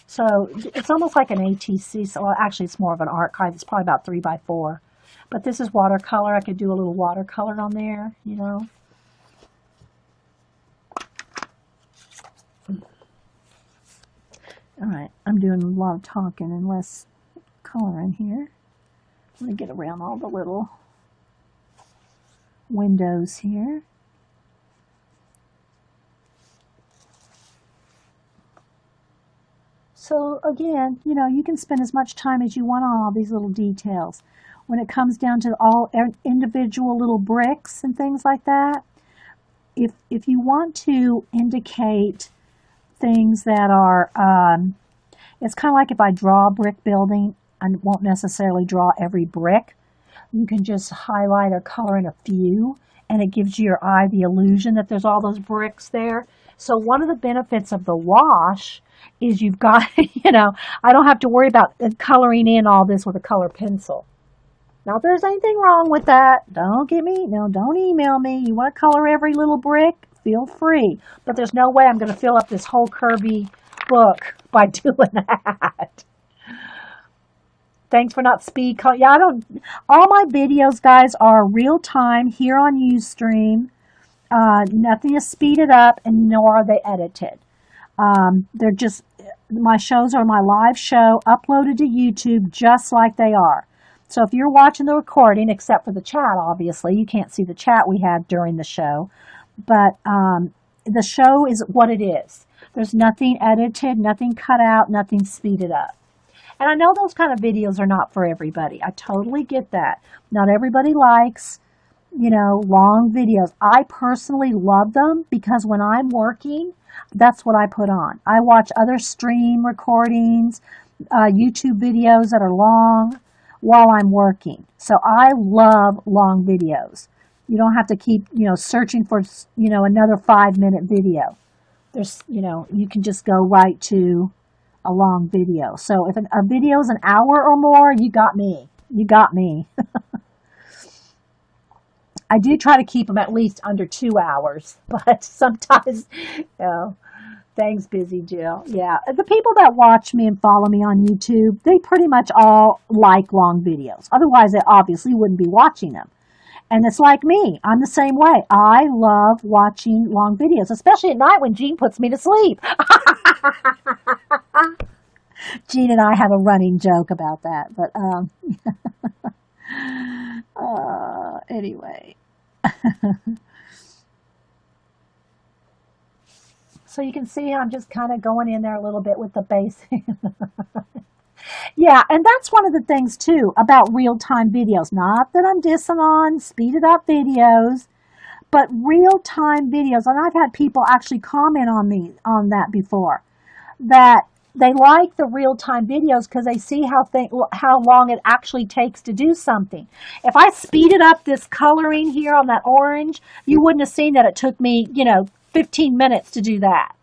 So it's almost like an ATC. So well, actually, it's more of an art card. It's probably about 3 by 4. But this is watercolor. I could do a little watercolor on there, you know. All right, I'm doing a lot of talking and less coloring here. Let me get around all the little windows here. So again, you know, you can spend as much time as you want on all these little details. When it comes down to all individual little bricks and things like that, if you want to indicate things that are, it's kind of like if I draw a brick building, I won't necessarily draw every brick. You can just highlight or color in a few, and it gives your eye the illusion that there's all those bricks there. So one of the benefits of the wash is you've got, you know, I don't have to worry about coloring in all this with a color pencil. Now, if there's anything wrong with that, don't email me. You want to color every little brick? Feel free. But there's no way I'm going to fill up this whole Kerby book by doing that. Thanks for not speed call. Yeah, all my videos, guys, are real time here on Ustream. Nothing is speeded up, and nor are they edited. They're just, my shows are my live show uploaded to YouTube just like they are. So if you're watching the recording, except for the chat, obviously, you can't see the chat we had during the show. But the show is what it is. There's nothing edited, nothing cut out, nothing speeded up. And I know those kind of videos are not for everybody. I totally get that. Not everybody likes, you know, long videos. I personally love them because when I'm working, that's what I put on. I watch other stream recordings, YouTube videos that are long while I'm working. So I love long videos. You don't have to keep, you know, searching for, you know, another 5-minute video. There's, you know, you can just go right to a long video. So if a video is an hour or more, you got me. You got me. I do try to keep them at least under 2 hours, but sometimes, you know, thanks, Busy Jill. Yeah, the people that watch me and follow me on YouTube, they pretty much all like long videos. Otherwise, they obviously wouldn't be watching them. And it's like me. I'm the same way. I love watching long videos, especially at night when Jean puts me to sleep. Jean and I have a running joke about that. But anyway. So you can see I'm just kind of going in there a little bit with the basic. Yeah, and that's one of the things, too, about real-time videos. Not that I'm dissing on speeded-up videos, but real-time videos. And I've had people actually comment on that before, that they like the real-time videos because they see how long it actually takes to do something. If I speeded up this coloring here on that orange, you wouldn't have seen that it took me, 15 minutes to do that.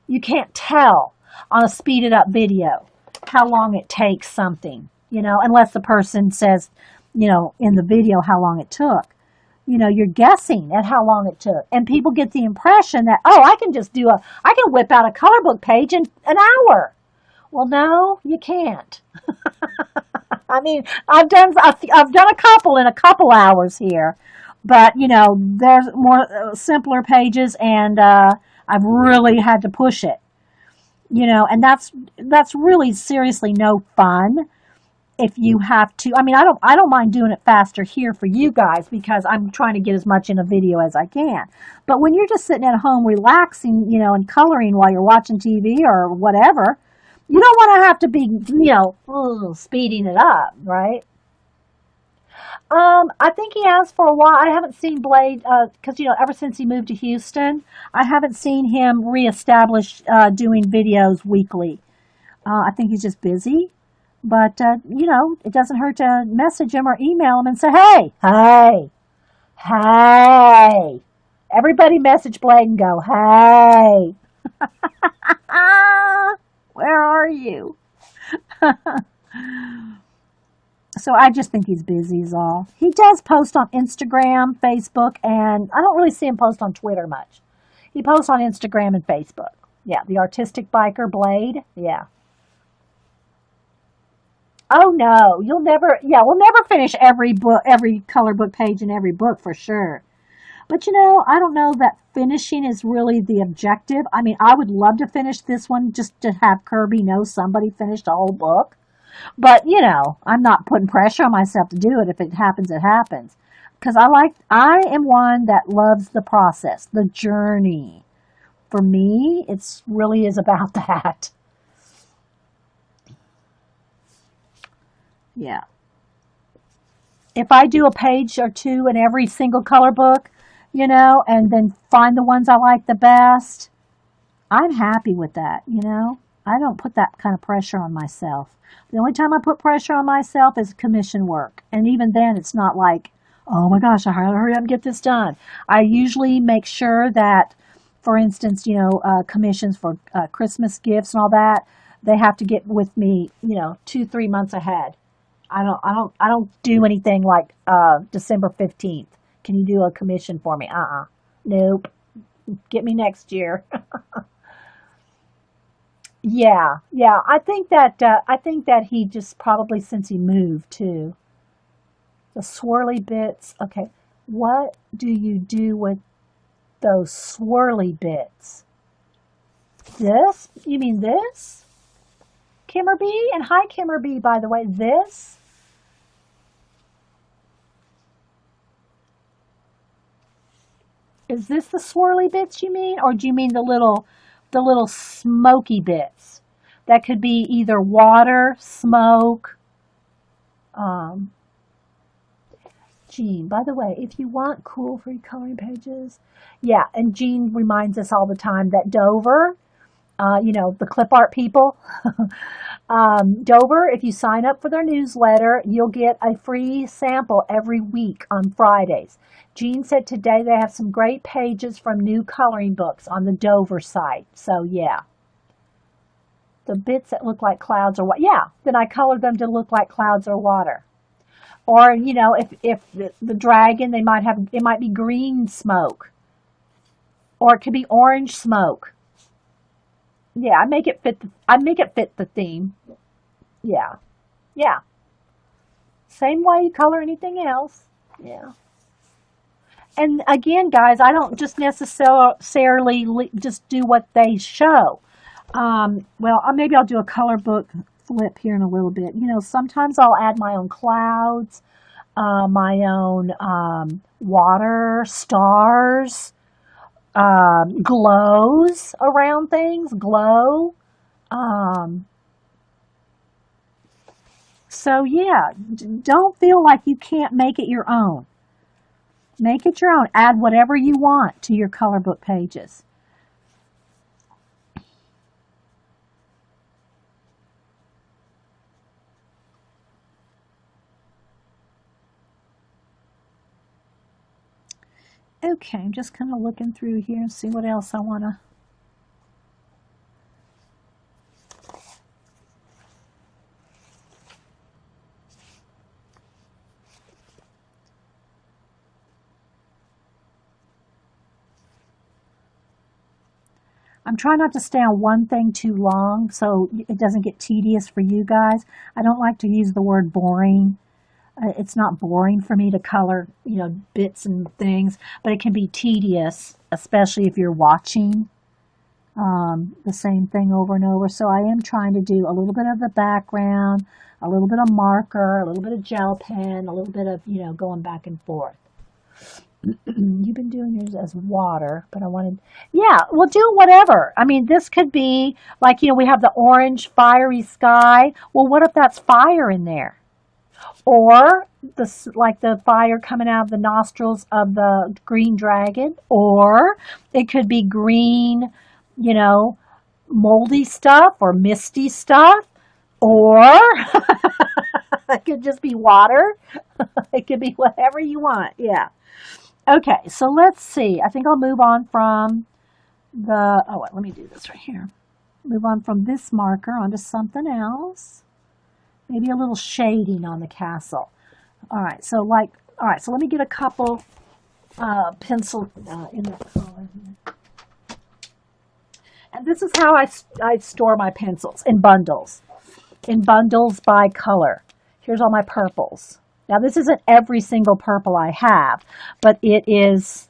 You can't tell on a speeded-up video how long it takes something, unless the person says, in the video how long it took. You're guessing at how long it took. And people get the impression that, I can whip out a color book page in an hour. Well, no, you can't. I mean, I've done a couple in a couple hours here, but there's more simpler pages, and I've really had to push it. And that's really seriously no fun. If you have to, I mean, I don't mind doing it faster here for you guys because I'm trying to get as much in a video as I can. But when you're just sitting at home relaxing, and coloring while you're watching TV or whatever, you don't want to have to be, speeding it up, right? I think he has for a while. I haven't seen Blade because, ever since he moved to Houston, I haven't seen him reestablish doing videos weekly. I think he's just busy. But, it doesn't hurt to message him or email him and say, hey, Everybody message Blade and go, hey, where are you? So I just think he's busy is all. He does post on Instagram, Facebook, and I don't really see him post on Twitter much. He posts on Instagram and Facebook. Yeah, the Artistic Biker Blade. Yeah. Oh no, we'll never finish every book, every color book page in every book for sure. But I don't know that finishing is really the objective. I mean, I would love to finish this one just to have Kerby know somebody finished a whole book. But, I'm not putting pressure on myself to do it. If it happens, it happens. Because I am one that loves the process, the journey. For me, it's really is about that. Yeah. If I do a page or two in every single color book, and then find the ones I like the best, I'm happy with that, I don't put that kind of pressure on myself. The only time I put pressure on myself is commission work. And even then, it's not like, oh my gosh, I gotta hurry up and get this done. I usually make sure that, for instance, commissions for Christmas gifts and all that, they have to get with me, 2-3 months ahead. I don't do anything like December 15th. Can you do a commission for me? Nope. Get me next year. Yeah. I think that he just probably since he moved too. The swirly bits. Okay. What do you do with those swirly bits? This? You mean this? Kimmerby? And hi Kimmerby, by the way. This? Is this the swirly bits you mean? Or do you mean the little smoky bits? That could be either water, smoke. Jean, by the way, if you want cool free coloring pages, yeah, and Jean reminds us all the time that Dover, the clip art people, Dover, if you sign up for their newsletter, you'll get a free sample every week on Fridays. Jean said today they have some great pages from new coloring books on the Dover site. So, yeah. The bits that look like clouds or what? Yeah, then I colored them to look like clouds or water. Or, if the dragon, it might be green smoke. Or it could be orange smoke. Yeah, I make it fit the theme. Yeah. Yeah. Same way you color anything else. Yeah. And again, guys, I don't just necessarily just do what they show. Maybe I'll do a color book flip here in a little bit. Sometimes I'll add my own clouds, my own water, stars, glows around things, glow. So yeah, don't feel like you can't make it your own. Make it your own. Add whatever you want to your color book pages. Okay, I'm just kind of looking through here and see what else I want to. I'm trying not to stay on one thing too long so it doesn't get tedious for you guys. I don't like to use the word boring. It's not boring for me to color, bits and things, but it can be tedious, especially if you're watching the same thing over and over. So I am trying to do a little bit of the background, a little bit of marker, a little bit of gel pen, a little bit of, going back and forth. You've been doing yours as water, but I wanted, yeah, we'll do whatever. I mean, this could be like, we have the orange fiery sky. Well, what if that's fire in there? Or the fire coming out of the nostrils of the green dragon, or it could be green, moldy stuff or misty stuff, or it could just be water. It could be whatever you want. Yeah. Okay, so let's see. I think I'll move on from the, oh, wait, let me do this right here. Move on from this marker onto something else. Maybe a little shading on the castle. All right, so let me get a couple pencil in the color here. And this is how I store my pencils in bundles by color. Here's all my purples. Now, this isn't every single purple I have, but it is,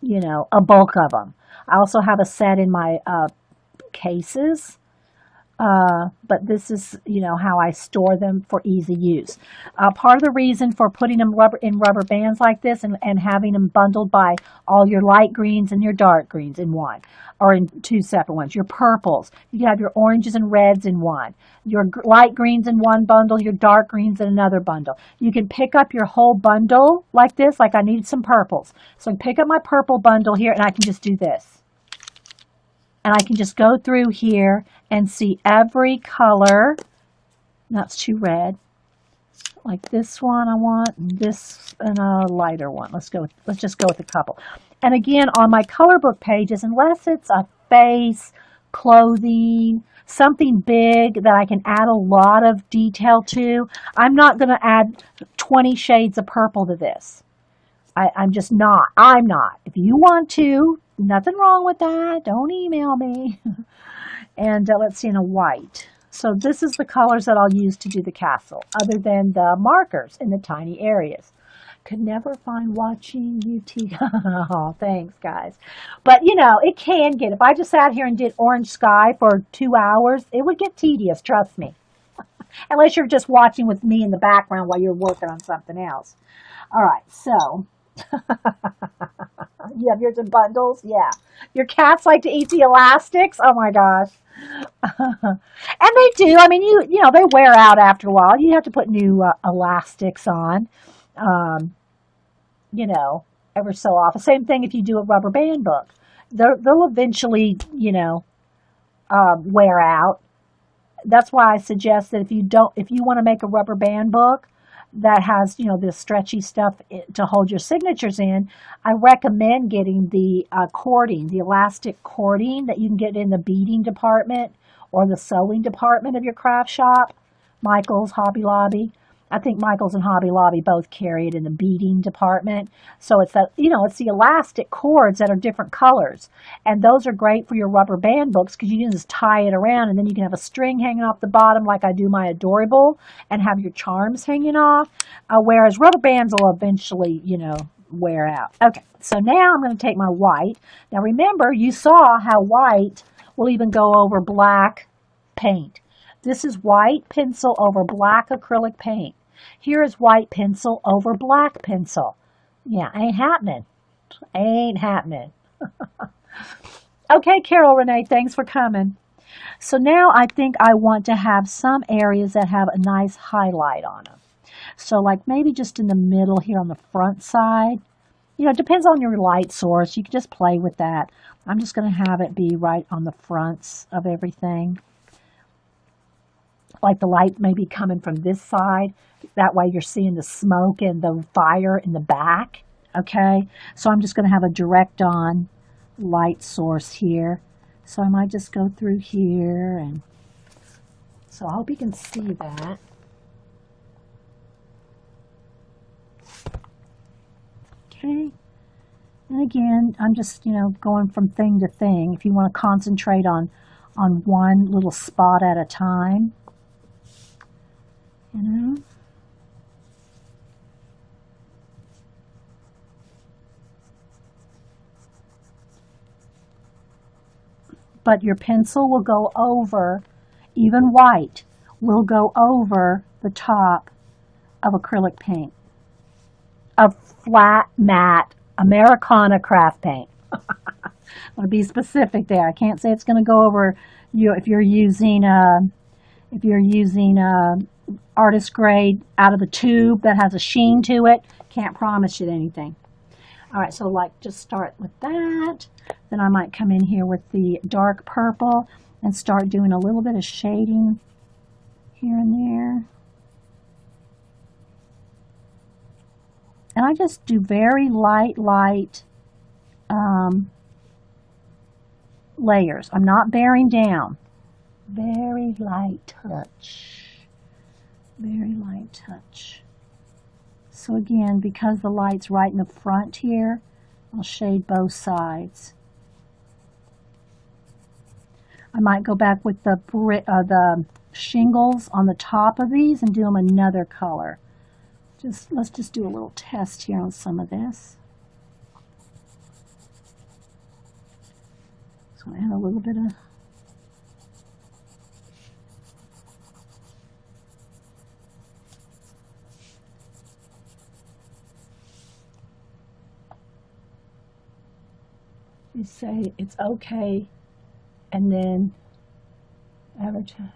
a bulk of them. I also have a set in my cases, but this is, how I store them for easy use. Part of the reason for putting them in rubber bands like this and having them bundled by all your light greens and your dark greens in one, or in two separate ones. Your purples, you can have your oranges and reds in one. Your light greens in one bundle, your dark greens in another bundle. You can pick up your whole bundle like this, like I need some purples. So I pick up my purple bundle here and I can just do this. And I can just go through here and see every color. That's too red. Like this one I want, and this, and a lighter one. Let's just go with a couple. And again, on my color book pages, unless it's a face, clothing, something big that I can add a lot of detail to, I'm not going to add 20 shades of purple to this. I'm just not. I'm not. If you want to, nothing wrong with that. Don't email me. And let's see, in a white. So this is the colors that I'll use to do the castle, other than the markers in the tiny areas. Could never find watching UT. Oh, thanks, guys. But, it can get, if I just sat here and did orange sky for 2 hours, it would get tedious, trust me. Unless you're just watching with me in the background while you're working on something else. All right, so you have yours in bundles? Yeah. Your cats like to eat the elastics? Oh my gosh. And they do. I mean, they wear out after a while. You have to put new elastics on, ever so often. Same thing if you do a rubber band book. They'll eventually, wear out. That's why I suggest that if you want to make a rubber band book that has, this stretchy stuff to hold your signatures in, I recommend getting the cording, the elastic cording that you can get in the beading department or the sewing department of your craft shop, Michael's, Hobby Lobby. I think Michael's and Hobby Lobby both carry it in the beading department. So it's that, it's the elastic cords that are different colors. And those are great for your rubber band books because you can just tie it around and then you can have a string hanging off the bottom like I do my Adorable and have your charms hanging off. Whereas rubber bands will eventually, wear out. Okay, so now I'm going to take my white. Now remember, you saw how white will even go over black paint. This is white pencil over black acrylic paint. Here is white pencil over black pencil. Yeah, ain't happening. Ain't happening. Okay, Carol Renee, thanks for coming. So now I think I want to have some areas that have a nice highlight on them. So like maybe just in the middle here on the front side. It depends on your light source. You can just play with that. I'm just going to have it be right on the fronts of everything. Like the light may be coming from this side. That way you're seeing the smoke and the fire in the back. Okay, so I'm just going to have a direct on light source here. So I might just go through here, and so I hope you can see that. Okay, and again, I'm just, going from thing to thing. If you want to concentrate on one little spot at a time. But your pencil will go over, even white, will go over the top of acrylic paint, of flat, matte, Americana craft paint. I want to be specific there. I can't say it's going to go over you if you're using artist grade out of the tube that has a sheen to it. Can't promise you anything. All right, so just start with that. Then I might come in here with the dark purple and start doing a little bit of shading here and there. And I just do very light layers. I'm not bearing down. Very light touch. Very light touch. So again, because the light's right in the front here, I'll shade both sides. I might go back with the shingles on the top of these and do them another color. Let's just do a little test here on some of this. So I add a little bit of you say it's okay, and then advertise.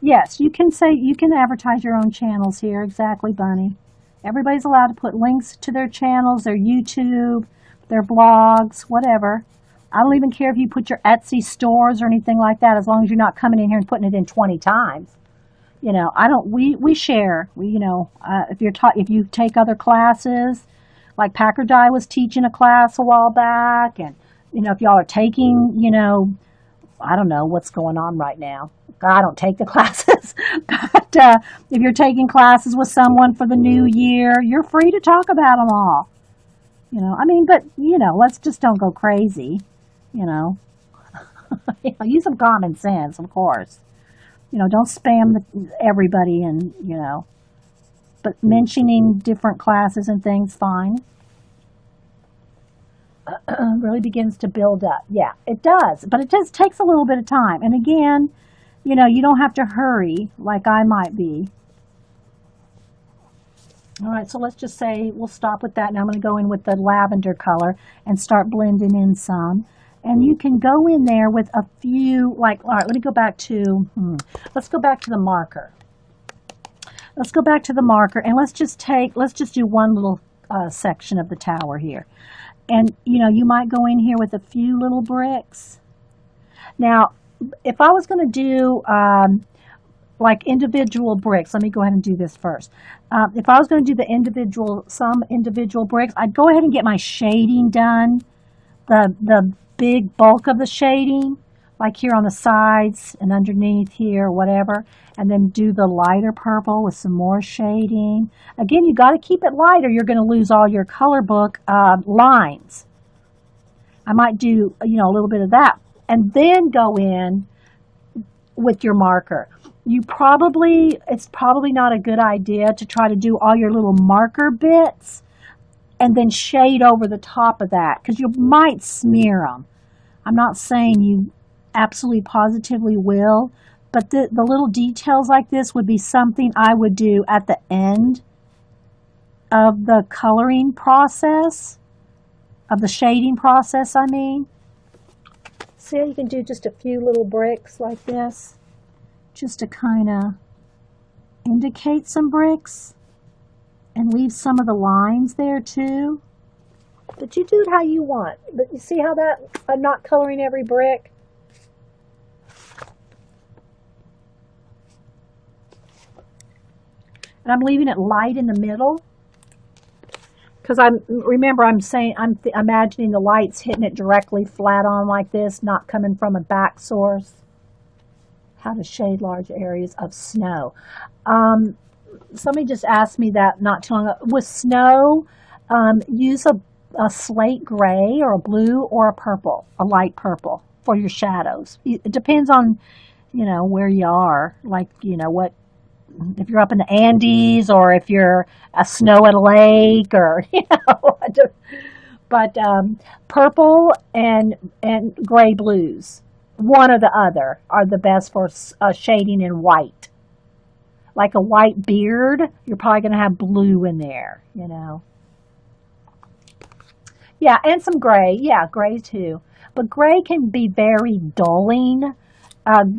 Yes, you can say, you can advertise your own channels here. Exactly, Bunny. Everybody's allowed to put links to their channels, their YouTube, their blogs, whatever. I don't even care if you put your Etsy stores or anything like that, as long as you're not coming in here and putting it in 20 times. You know, we share. If you take other classes, like Packer Dye was teaching a class a while back, and if y'all are taking, I don't know what's going on right now. I don't take the classes, but if you're taking classes with someone for the new year, you're free to talk about them all. But let's just don't go crazy. Use some common sense, of course. Don't spam everybody, and but mentioning different classes and things, fine. Really begins to build up. Yeah, it does, but it just takes a little bit of time. And again, you don't have to hurry like I might be. All right, so let's just say we'll stop with that. Now I'm going to go in with the lavender color and start blending in some. And you can go in there with a few, all right, let me go back to, let's go back to the marker. Let's go back to the marker, and let's just do one little section of the tower here. And, you might go in here with a few little bricks. Now, if I was going to do like individual bricks, let me go ahead and do this first. If I was going to do some individual bricks, I'd go ahead and get my shading done, the big bulk of the shading, like here on the sides and underneath here, whatever, and then do the lighter purple with some more shading. Again, you got to keep it light or you're going to lose all your color book lines. I might do, a little bit of that, and then go in with your marker. It's probably not a good idea to try to do all your little marker bits and then shade over the top of that, because you might smear them. I'm not saying you absolutely positively will, but the little details like this would be something I would do at the end of the coloring process, of the shading process, I mean. See how you can do just a few little bricks like this, just to kind of indicate some bricks and leave some of the lines there too. But you do it how you want. But you see how that, I'm not coloring every brick. And I'm leaving it light in the middle. Because I'm imagining the light's hitting it directly flat on like this, not coming from a back source. How to shade large areas of snow. Somebody just asked me that not too long ago. With snow, use a slate gray or a blue or a purple, a light purple for your shadows. It depends on, where you are, like, what, if you're up in the Andes or if you're a snow at a lake or, but purple and gray blues, one or the other, are the best for shading in white. Like a white beard, you're probably going to have blue in there, Yeah, and some gray. Yeah, gray too. But gray can be very dulling,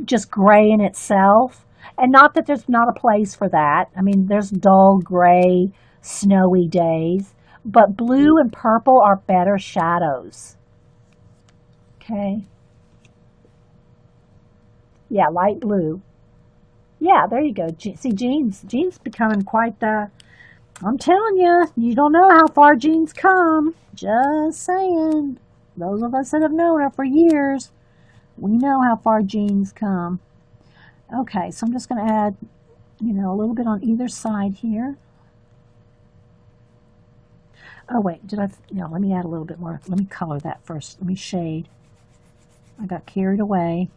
just gray in itself. And not that there's not a place for that. I mean, there's dull, gray, snowy days. But blue and purple are better shadows. Okay? Yeah, light blue. Yeah, there you go. See, Jean's becoming quite the. I'm telling you, you don't know how far Jean's come. Just saying. Those of us that have known her for years, we know how far Jean's come. Okay, so I'm just going to add, a little bit on either side here. Oh, wait, let me add a little bit more. Let me color that first. Let me shade. I got carried away.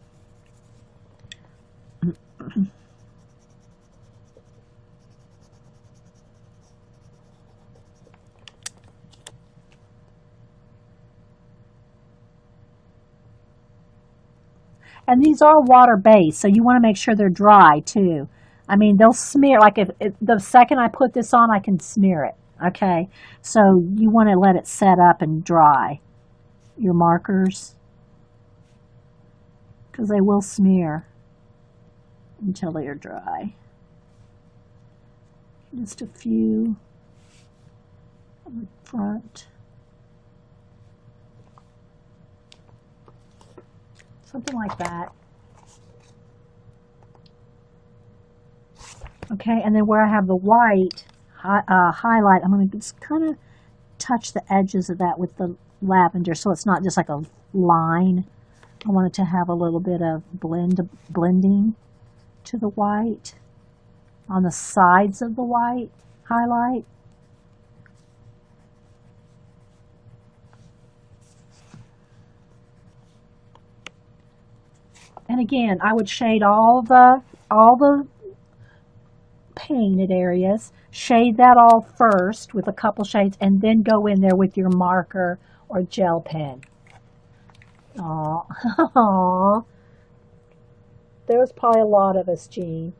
And these are water-based, so you want to make sure they're dry, too. I mean, they'll smear, like if the second I put this on, I can smear it, okay? So you want to let it set up and dry, your markers, because they will smear until they are dry. Just a few on the front. Something like that. Okay, and then where I have the white highlight, I'm going to just kind of touch the edges of that with the lavender so it's not just like a line. I want it to have a little bit of blending to the white on the sides of the white highlight. And again, I would shade all the painted areas, shade that all first with a couple shades, and then go in there with your marker or gel pen. Aww. There's probably a lot of us, Jean.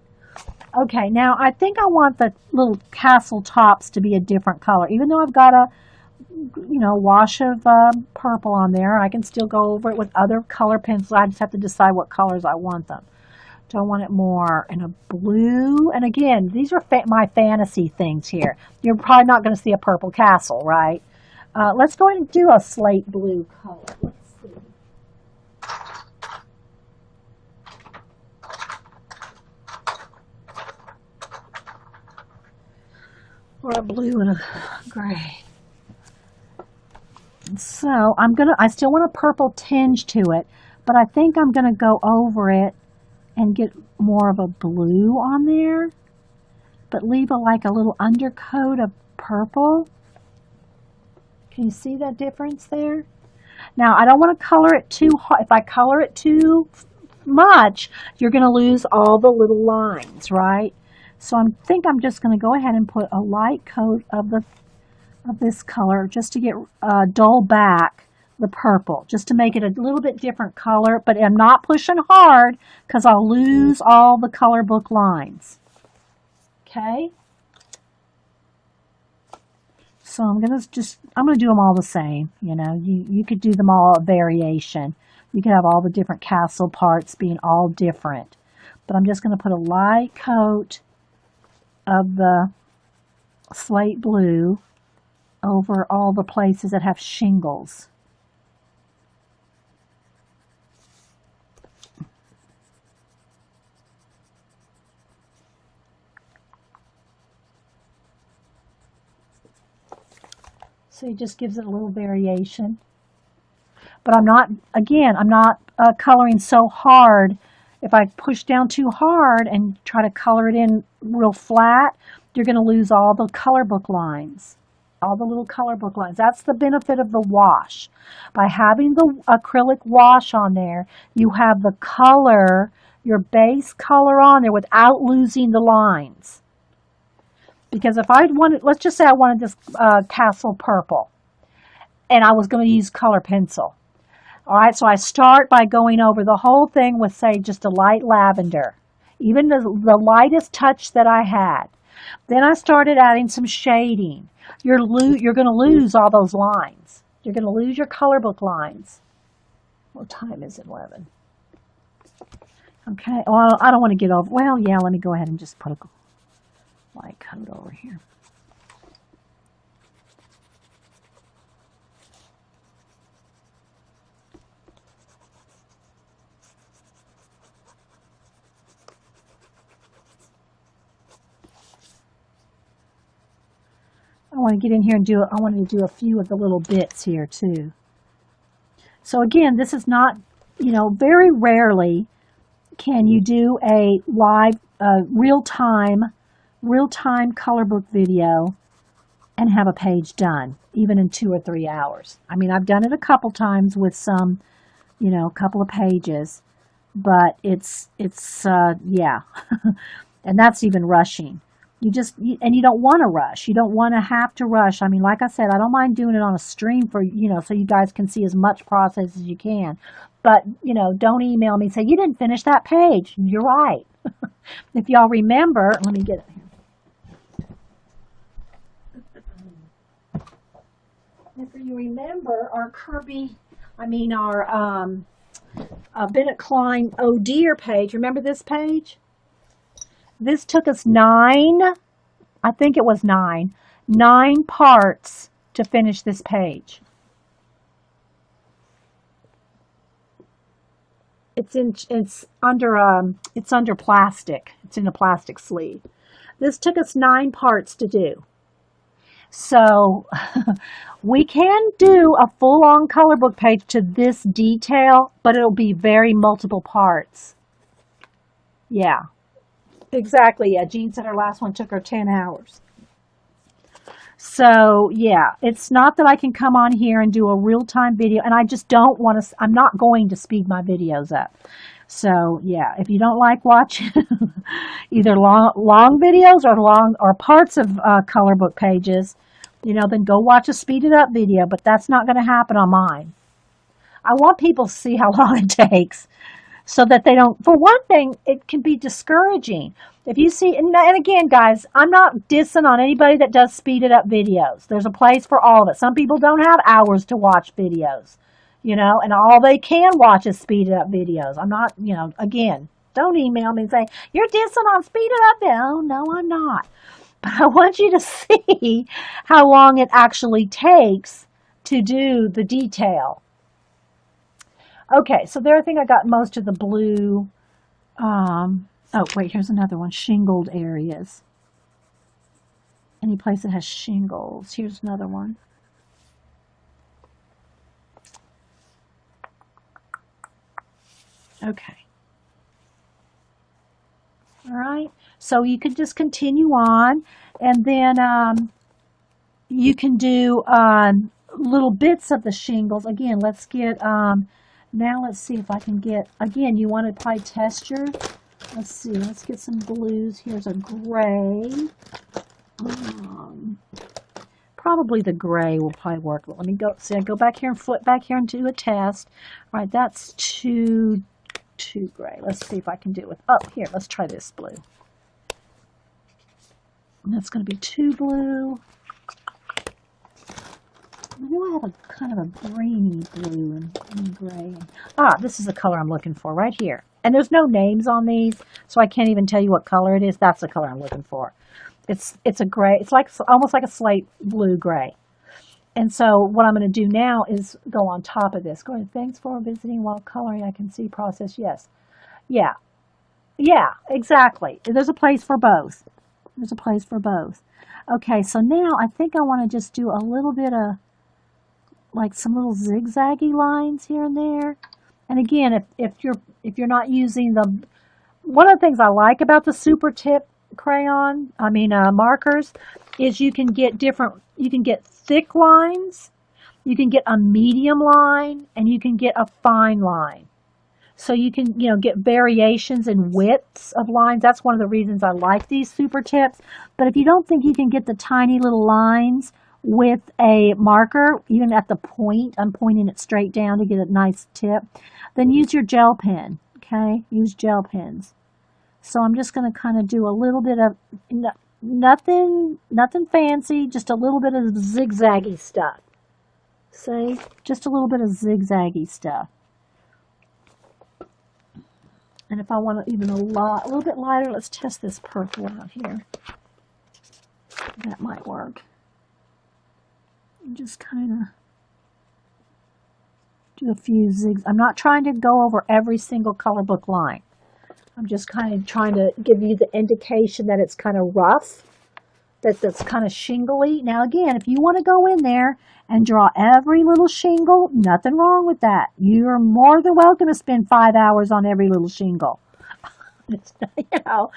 Okay, now I think I want the little castle tops to be a different color. Even though I've got a wash of purple on there, I can still go over it with other color pencils. I just have to decide what colors I want them. Do I want it more in a blue? And again, these are my fantasy things here. You're probably not going to see a purple castle, right? Let's go ahead and do a slate blue color. Let's see. Or a blue and a gray. So I still want a purple tinge to it, but I think I'm gonna go over it and get more of a blue on there, but leave like a little undercoat of purple. Can you see that difference there? Now I don't want to color it too hard. If I color it too much, you're gonna lose all the little lines, right? So I think I'm just gonna go ahead and put a light coat of this color just to get dull back the purple, just to make it a little bit different color, but I'm not pushing hard because I'll lose all the color book lines. Okay? So I'm gonna do them all the same. You could do them all a variation. You could have all the different castle parts being all different. But I'm just gonna put a light coat of the slate blue over all the places that have shingles. So it just gives it a little variation. But I'm not coloring so hard. If I push down too hard and try to color it in real flat, you're going to lose all the color book lines. All the little color book lines. That's the benefit of the wash. By having the acrylic wash on there, you have the color, your base color on there without losing the lines. Because if I wanted, let's just say I wanted this castle purple, and I was going to use color pencil. All right, so I start by going over the whole thing with, say, just a light lavender, even the lightest touch that I had. Then I started adding some shading. You're going to lose all those lines. You're going to lose your color book lines. What time is it? 11. Okay. Well, I don't want to get over. Well, yeah. Let me go ahead and just put a light coat over here. want to get in here and I wanted to do a few of the little bits here too. So again, this is not, very rarely can you do a live, real-time color book video and have a page done, even in 2 or 3 hours. I mean, I've done it a couple times with some, a couple of pages, but it's yeah. And that's even rushing. And you don't want to rush. You don't want to have to rush. I mean, like I said, I don't mind doing it on a stream for, so you guys can see as much process as you can. But, don't email me and say, you didn't finish that page. You're right. If y'all remember, let me get it here. If you remember our Bennett Klein Oh Dear page, remember this page? This took us 9 parts to finish this page. It's under plastic. It's in a plastic sleeve. This took us 9 parts to do. So we can do a full-on color book page to this detail, but it'll be very multiple parts. Yeah. Exactly. Yeah, Jean said her last one took her 10 hours. So, yeah, it's not that I can come on here and do a real-time video, and I just don't want to, I'm not going to speed my videos up. So, yeah, if you don't like watching either long videos or parts of color book pages, then go watch a speeded up video, but that's not going to happen on mine. I want people to see how long it takes. So that they don't, for one thing, it can be discouraging. If you see, and again, guys, I'm not dissing on anybody that does speeded up videos. There's a place for all of it. Some people don't have hours to watch videos, and all they can watch is speeded up videos. I'm not, again, don't email me and say, you're dissing on speeded up. No, I'm not. But I want you to see how long it actually takes to do the detail. Okay, so there I think I got most of the blue. Oh, wait, here's another one. Shingled areas. Any place that has shingles. Here's another one. Okay. All right, so you can just continue on, and then you can do little bits of the shingles. Again, let's get... now let's see if I can get, again, you want to probably test your, let's see, let's get some blues. Here's a gray. Probably the gray will probably work. But let me go, see, I go back here and flip back here and do a test. All right, that's too gray. Let's see if I can do it with, oh, here, let's try this blue. And that's going to be too blue. I know I have a kind of a greeny blue and gray. This is the color I'm looking for right here. And there's no names on these, so I can't even tell you what color it is. That's the color I'm looking for. It's a gray. It's like almost like a slate blue gray. And so what I'm going to do now is go on top of this. Go ahead. Thanks for visiting while coloring. I can see process. Yes. Yeah. Yeah, exactly. There's a place for both. There's a place for both. Okay, so now I think I want to just do a little bit of like some little zigzaggy lines here and there. And again, if you're not using one of the things I like about the super tip markers is you can get thick lines, you can get a medium line, and you can get a fine line. So you can, get variations in widths of lines. That's one of the reasons I like these super tips. But if you don't think you can get the tiny little lines with a marker, even at the point, I'm pointing it straight down to get a nice tip, then use your gel pen, okay? Use gel pens. So I'm just going to kind of do a little bit of, nothing fancy, just a little bit of zigzaggy stuff. See? Just a little bit of zigzaggy stuff. And if I want to even a little bit lighter, let's test this purple out here. That might work. Just kind of do a few zigs. I'm not trying to go over every single color book line. I'm just kind of trying to give you the indication that it's kind of rough. that's kind of shingly. Now again, if you want to go in there and draw every little shingle, nothing wrong with that. You're more than welcome to spend 5 hours on every little shingle. You know,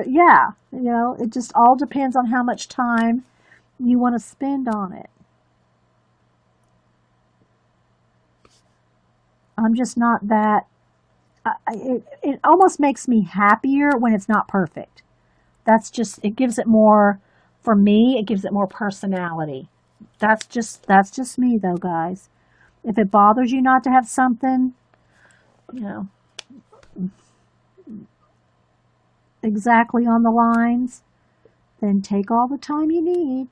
yeah, you know, it just all depends on how much time you want to spend on it. I'm just not that, it almost makes me happier when it's not perfect. That's just, it gives it more, for me, it gives it more personality. That's just me though, guys. If it bothers you not to have something, you know, exactly on the lines, then take all the time you need.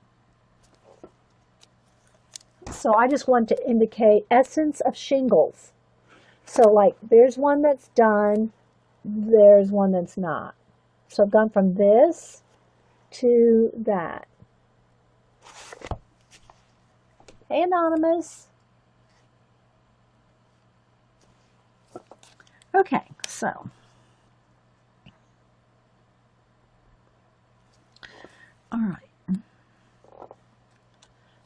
So I just want to indicate essence of shingles. So like there's one that's done, there's one that's not. So I've gone from this to that. Hey, Anonymous. Okay, so. All right.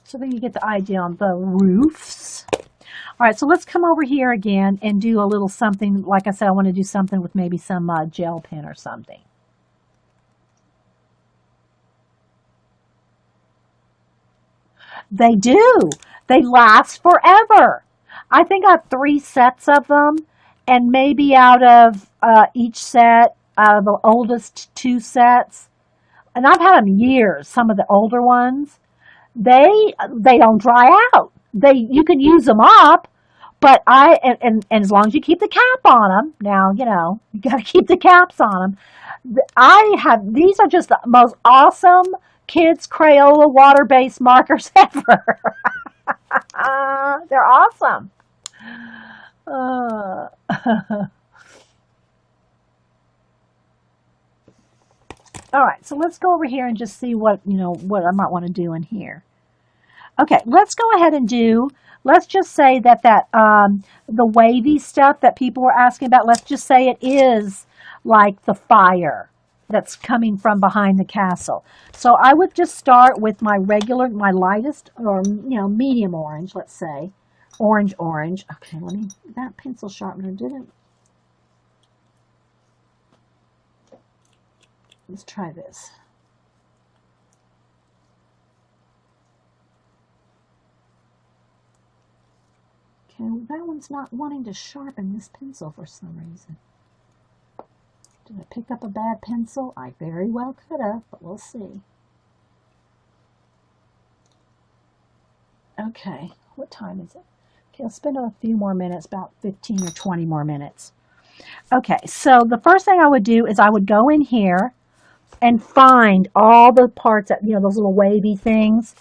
So then you get the idea on the roofs. All right, so let's come over here again and do a little something. Like I said, I want to do something with maybe some gel pen or something. They do. They last forever. I think I have 3 sets of them, and maybe out of each set, out of the oldest 2 sets, and I've had them years, some of the older ones, they don't dry out. You can use them up, but and as long as you keep the cap on them, now, you know, you got to keep the caps on them. These are just the most awesome kids Crayola water-based markers ever. They're awesome. Uh, all right, so let's go over here and just see what, you know, what I might want to do in here. Okay, let's go ahead and let's just say that the wavy stuff that people were asking about, let's just say it is like the fire that's coming from behind the castle. So I would just start with my lightest, or, you know, medium orange, let's say. Orange. Okay, that pencil sharpener didn't. Let's try this. Okay, well, that one's not wanting to sharpen this pencil for some reason. Did I pick up a bad pencil? I very well could have, but we'll see. Okay, what time is it? Okay, I'll spend a few more minutes, about 15 or 20 more minutes. Okay, so the first thing I would do is I would go in here and find all the parts that, you know, those little wavy things,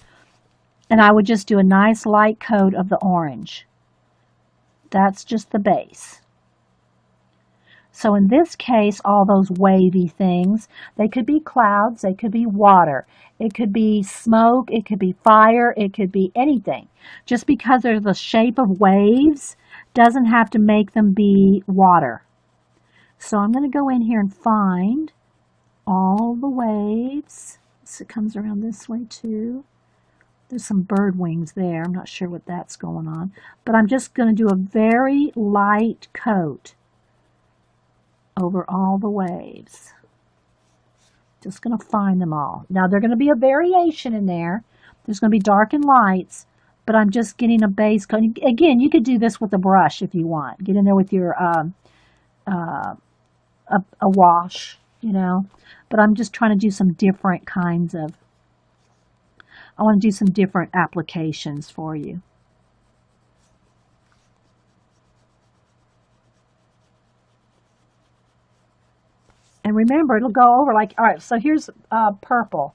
and I would just do a nice light coat of the orange. That's just the base. So in this case, all those wavy things, they could be clouds, they could be water, it could be smoke, it could be fire, it could be anything. Just because they're the shape of waves doesn't have to make them be water. So I'm going to go in here and find all the waves. So it comes around this way too. There's some bird wings there. I'm not sure what that's going on. But I'm just going to do a very light coat over all the waves. Just going to find them all. Now, there's going to be a variation in there. There's going to be dark and lights, but I'm just getting a base coat. Again, you could do this with a brush if you want. Get in there with your a wash, you know. But I'm just trying to do some different kinds of, I want to do some different applications for you. And remember, it'll go over like, all right, so here's purple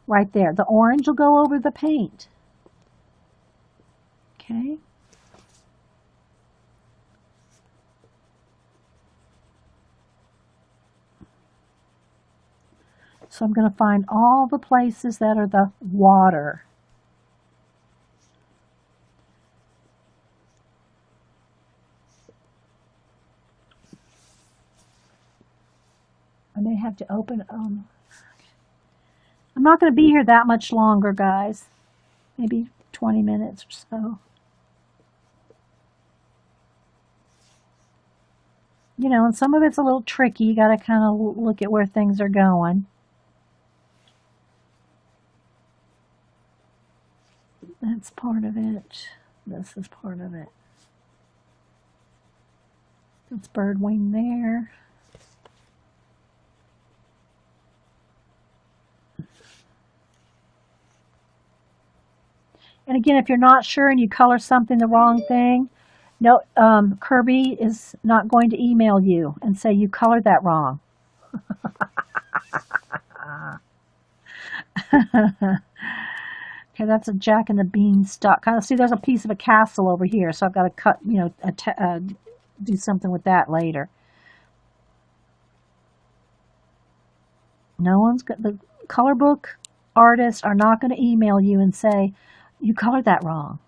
right there. The orange will go over the paint. Okay. So I'm going to find all the places that are the water. I may have to open, I'm not going to be here that much longer, guys. Maybe 20 minutes or so. You know, and some of it's a little tricky. You got to kind of look at where things are going. That's part of it. This is part of it. That's bird wing there. And again, if you're not sure and you color something the wrong thing, no, Kerby is not going to email you and say you colored that wrong. Okay, that's a Jack and the Beanstalk. Kind of see, there's a piece of a castle over here, so I've got to cut, you know, do something with that later. No one's got the color book artists are not going to email you and say you colored that wrong.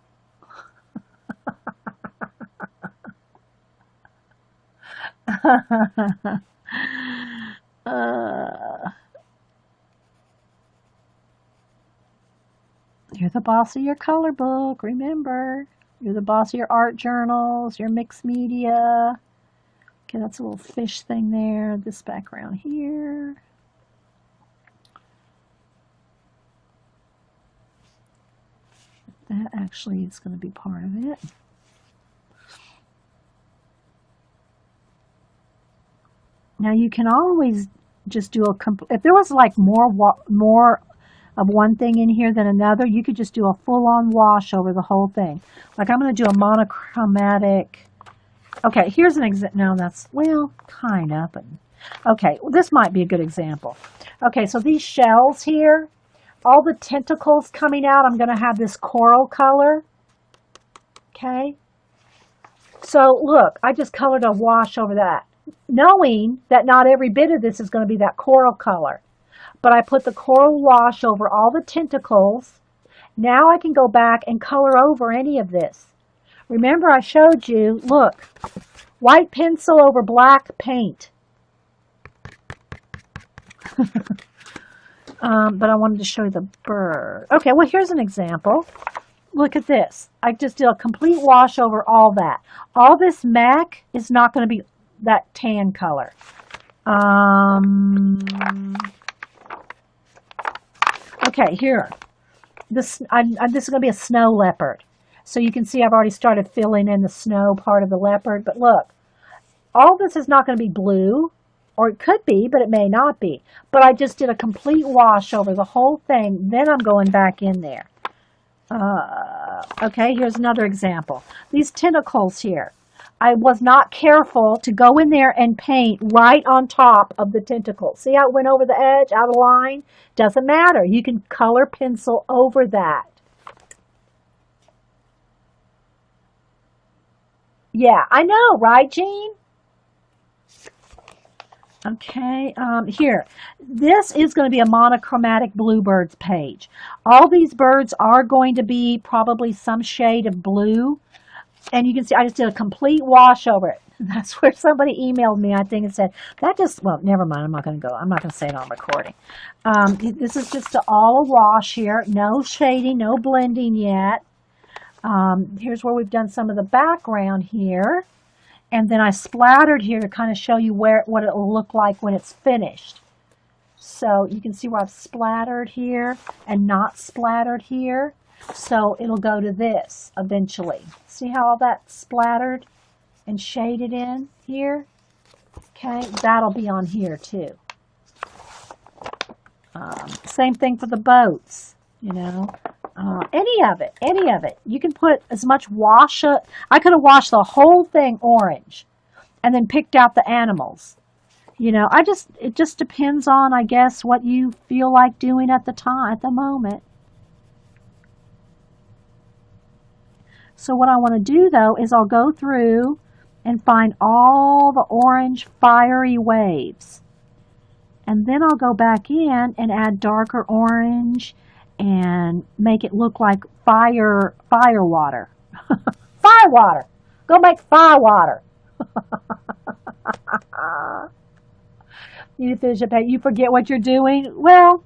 You're the boss of your color book, remember. You're the boss of your art journals, your mixed media. Okay, that's a little fish thing there. This background here. That actually is going to be part of it. Now you can always just do a if there was like more of one thing in here than another, you could just do a full-on wash over the whole thing. Like I'm going to do a monochromatic. Okay, here's an example. No, that's, well, kind of, but okay, well, this might be a good example. Okay, so these shells here, all the tentacles coming out, I'm going to have this coral color. Okay, so look, I just colored a wash over that, knowing that not every bit of this is going to be that coral color. But I put the coral wash over all the tentacles. Now I can go back and color over any of this. Remember I showed you, look, white pencil over black paint. But I wanted to show you the bird. Okay, well here's an example. Look at this. I just did a complete wash over all that. All this MAC is not going to be that tan color. Okay, here. This is going to be a snow leopard. So you can see I've already started filling in the snow part of the leopard. But look, all this is not going to be blue. Or it could be, but it may not be. But I just did a complete wash over the whole thing. Then I'm going back in there. Okay, here's another example. These tentacles here. I was not careful to go in there and paint right on top of the tentacle. See how it went over the edge, out of line? Doesn't matter. You can color pencil over that. Yeah, I know, right, Jean? Okay, here. This is going to be a monochromatic bluebirds page. All these birds are going to be probably some shade of blue. And you can see I just did a complete wash over it. That's where somebody emailed me, I think, and said, that just, well, never mind. I'm not going to say it on recording. This is just all a wash here. No shading, no blending yet. Here's where we've done some of the background here. And then I splattered here to kind of show you what it will look like when it's finished. So you can see where I've splattered here and not splattered here. So it'll go to this eventually. See how all that's splattered and shaded in here? Okay, that'll be on here too. Same thing for the boats, you know. Any of it. You can put as much wash. I could have washed the whole thing orange and then picked out the animals. You know, it just depends on, I guess, what you feel like doing at the moment. So what I want to do, though, is I'll go through and find all the orange fiery waves. And then I'll go back in and add darker orange and make it look like fire water. Fire water! Go make fire water! You finish a page, you forget what you're doing? Well,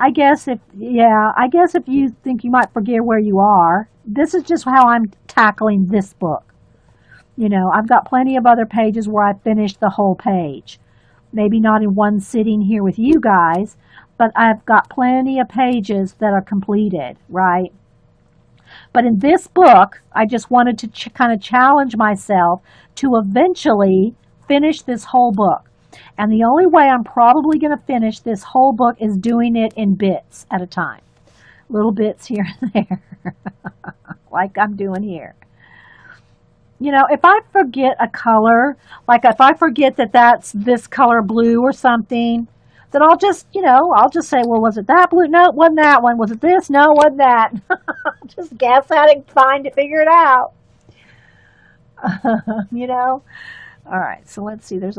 I guess if you think you might forget where you are, this is just how I'm tackling this book. You know, I've got plenty of other pages where I finished the whole page. Maybe not in one sitting here with you guys, but I've got plenty of pages that are completed, right? But in this book, I just wanted to kind of challenge myself to eventually finish this whole book. And the only way I'm probably going to finish this whole book is doing it in bits at a time. Little bits here and there, like I'm doing here. You know, if I forget a color, like if I forget that that's this color blue or something, then I'll just, I'll just say, well, was it that blue? No, it wasn't that one. Was it this? No, it wasn't that. Just guess at it, figure it out. you know? All right, so let's see. There's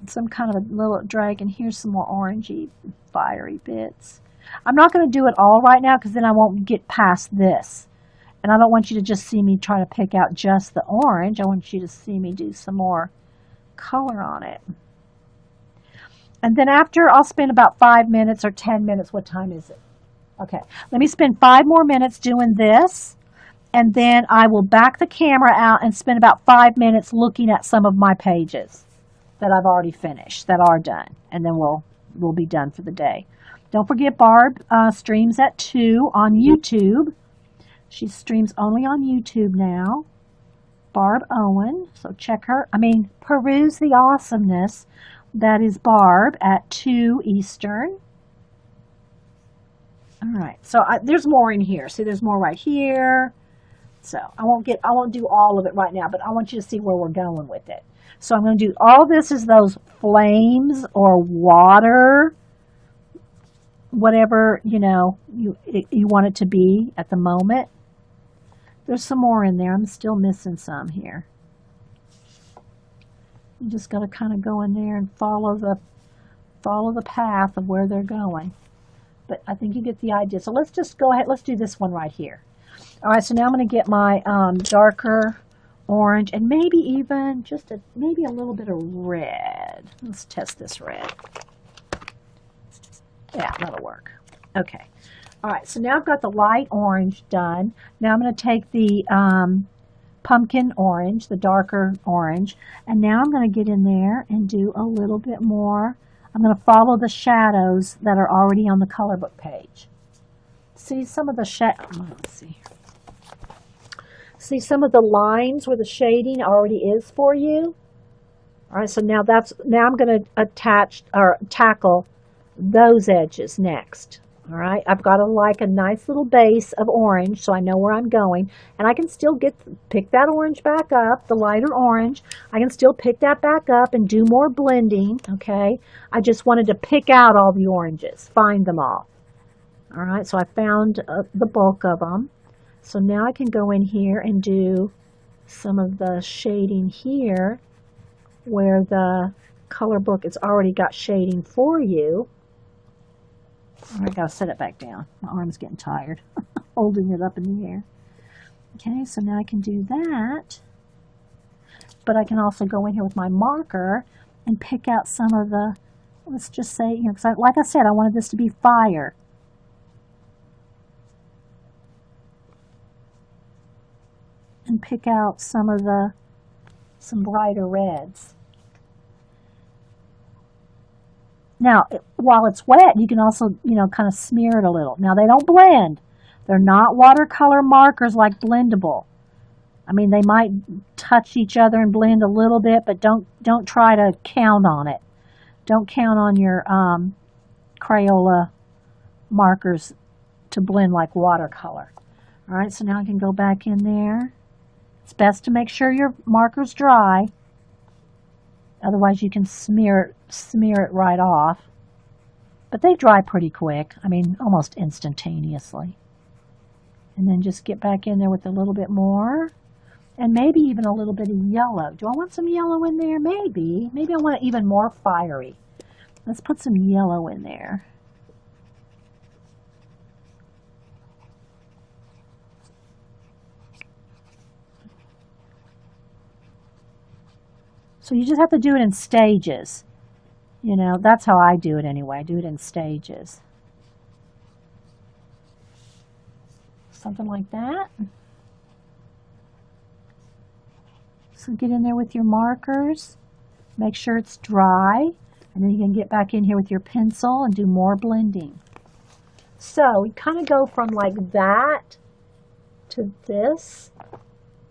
some kind of a little dragon. Here's some more orangey, fiery bits. I'm not going to do it all right now because then I won't get past this. And I don't want you to just see me try to pick out just the orange. I want you to see me do some more color on it. And then after, I'll spend about 5 minutes or 10 minutes. What time is it? Okay, let me spend 5 more minutes doing this. And then I will back the camera out and spend about 5 minutes looking at some of my pages that I've already finished, that are done. And then we'll be done for the day. Don't forget Barb streams at 2 on YouTube. She streams only on YouTube now. Barb Owen. So check her. Peruse the awesomeness. That is Barb at 2 Eastern. All right. So there's more in here. See, there's more right here. So I won't do all of it right now, but I want you to see where we're going with it. So I'm going to do all this is those flames or water, whatever, you want it to be at the moment. There's some more in there. I'm still missing some here. You just got to kind of go in there and follow the path of where they're going. But I think you get the idea. So let's just go ahead. Let's do this one right here. All right, so now I'm going to get my darker orange and maybe even maybe a little bit of red. Let's test this red. Yeah, that'll work. Okay. All right, so now I've got the light orange done. Now I'm going to take the pumpkin orange, the darker orange, and now I'm going to get in there and do a little bit more. I'm going to follow the shadows that are already on the color book page. See some of the let's see. See some of the lines where the shading already is for you. All right, so now I'm going to tackle those edges next. All right, I've got a nice little base of orange, so I know where I'm going, and I can still pick that orange back up, the lighter orange. I can still pick that back up and do more blending. Okay, I just wanted to pick out all the oranges, find them all. All right, so I found the bulk of them. So now I can go in here and do some of the shading here, where the color book has already got shading for you. I gotta set it back down. My arm's getting tired holding it up in the air. Okay, so now I can do that. But I can also go in here with my marker and pick out some of the, let's just say, because like I said, I wanted this to be fire. And pick out some brighter reds. Now, while it's wet, you can also, kind of smear it a little. Now, they don't blend. They're not watercolor markers like blendable. They might touch each other and blend a little bit, but don't try to count on it. Don't count on your Crayola markers to blend like watercolor. All right, so now I can go back in there. It's best to make sure your marker's dry. Otherwise, you can smear it right off. But they dry pretty quick. Almost instantaneously. And then just get back in there with a little bit more. And maybe even a little bit of yellow. Do I want some yellow in there? Maybe. Maybe I want it even more fiery. Let's put some yellow in there. So you just have to do it in stages. That's how I do it anyway. I do it in stages. something like that. So get in there with your markers, make sure it's dry, and then you can get back in here with your pencil and do more blending. So we kind of go from like that to this,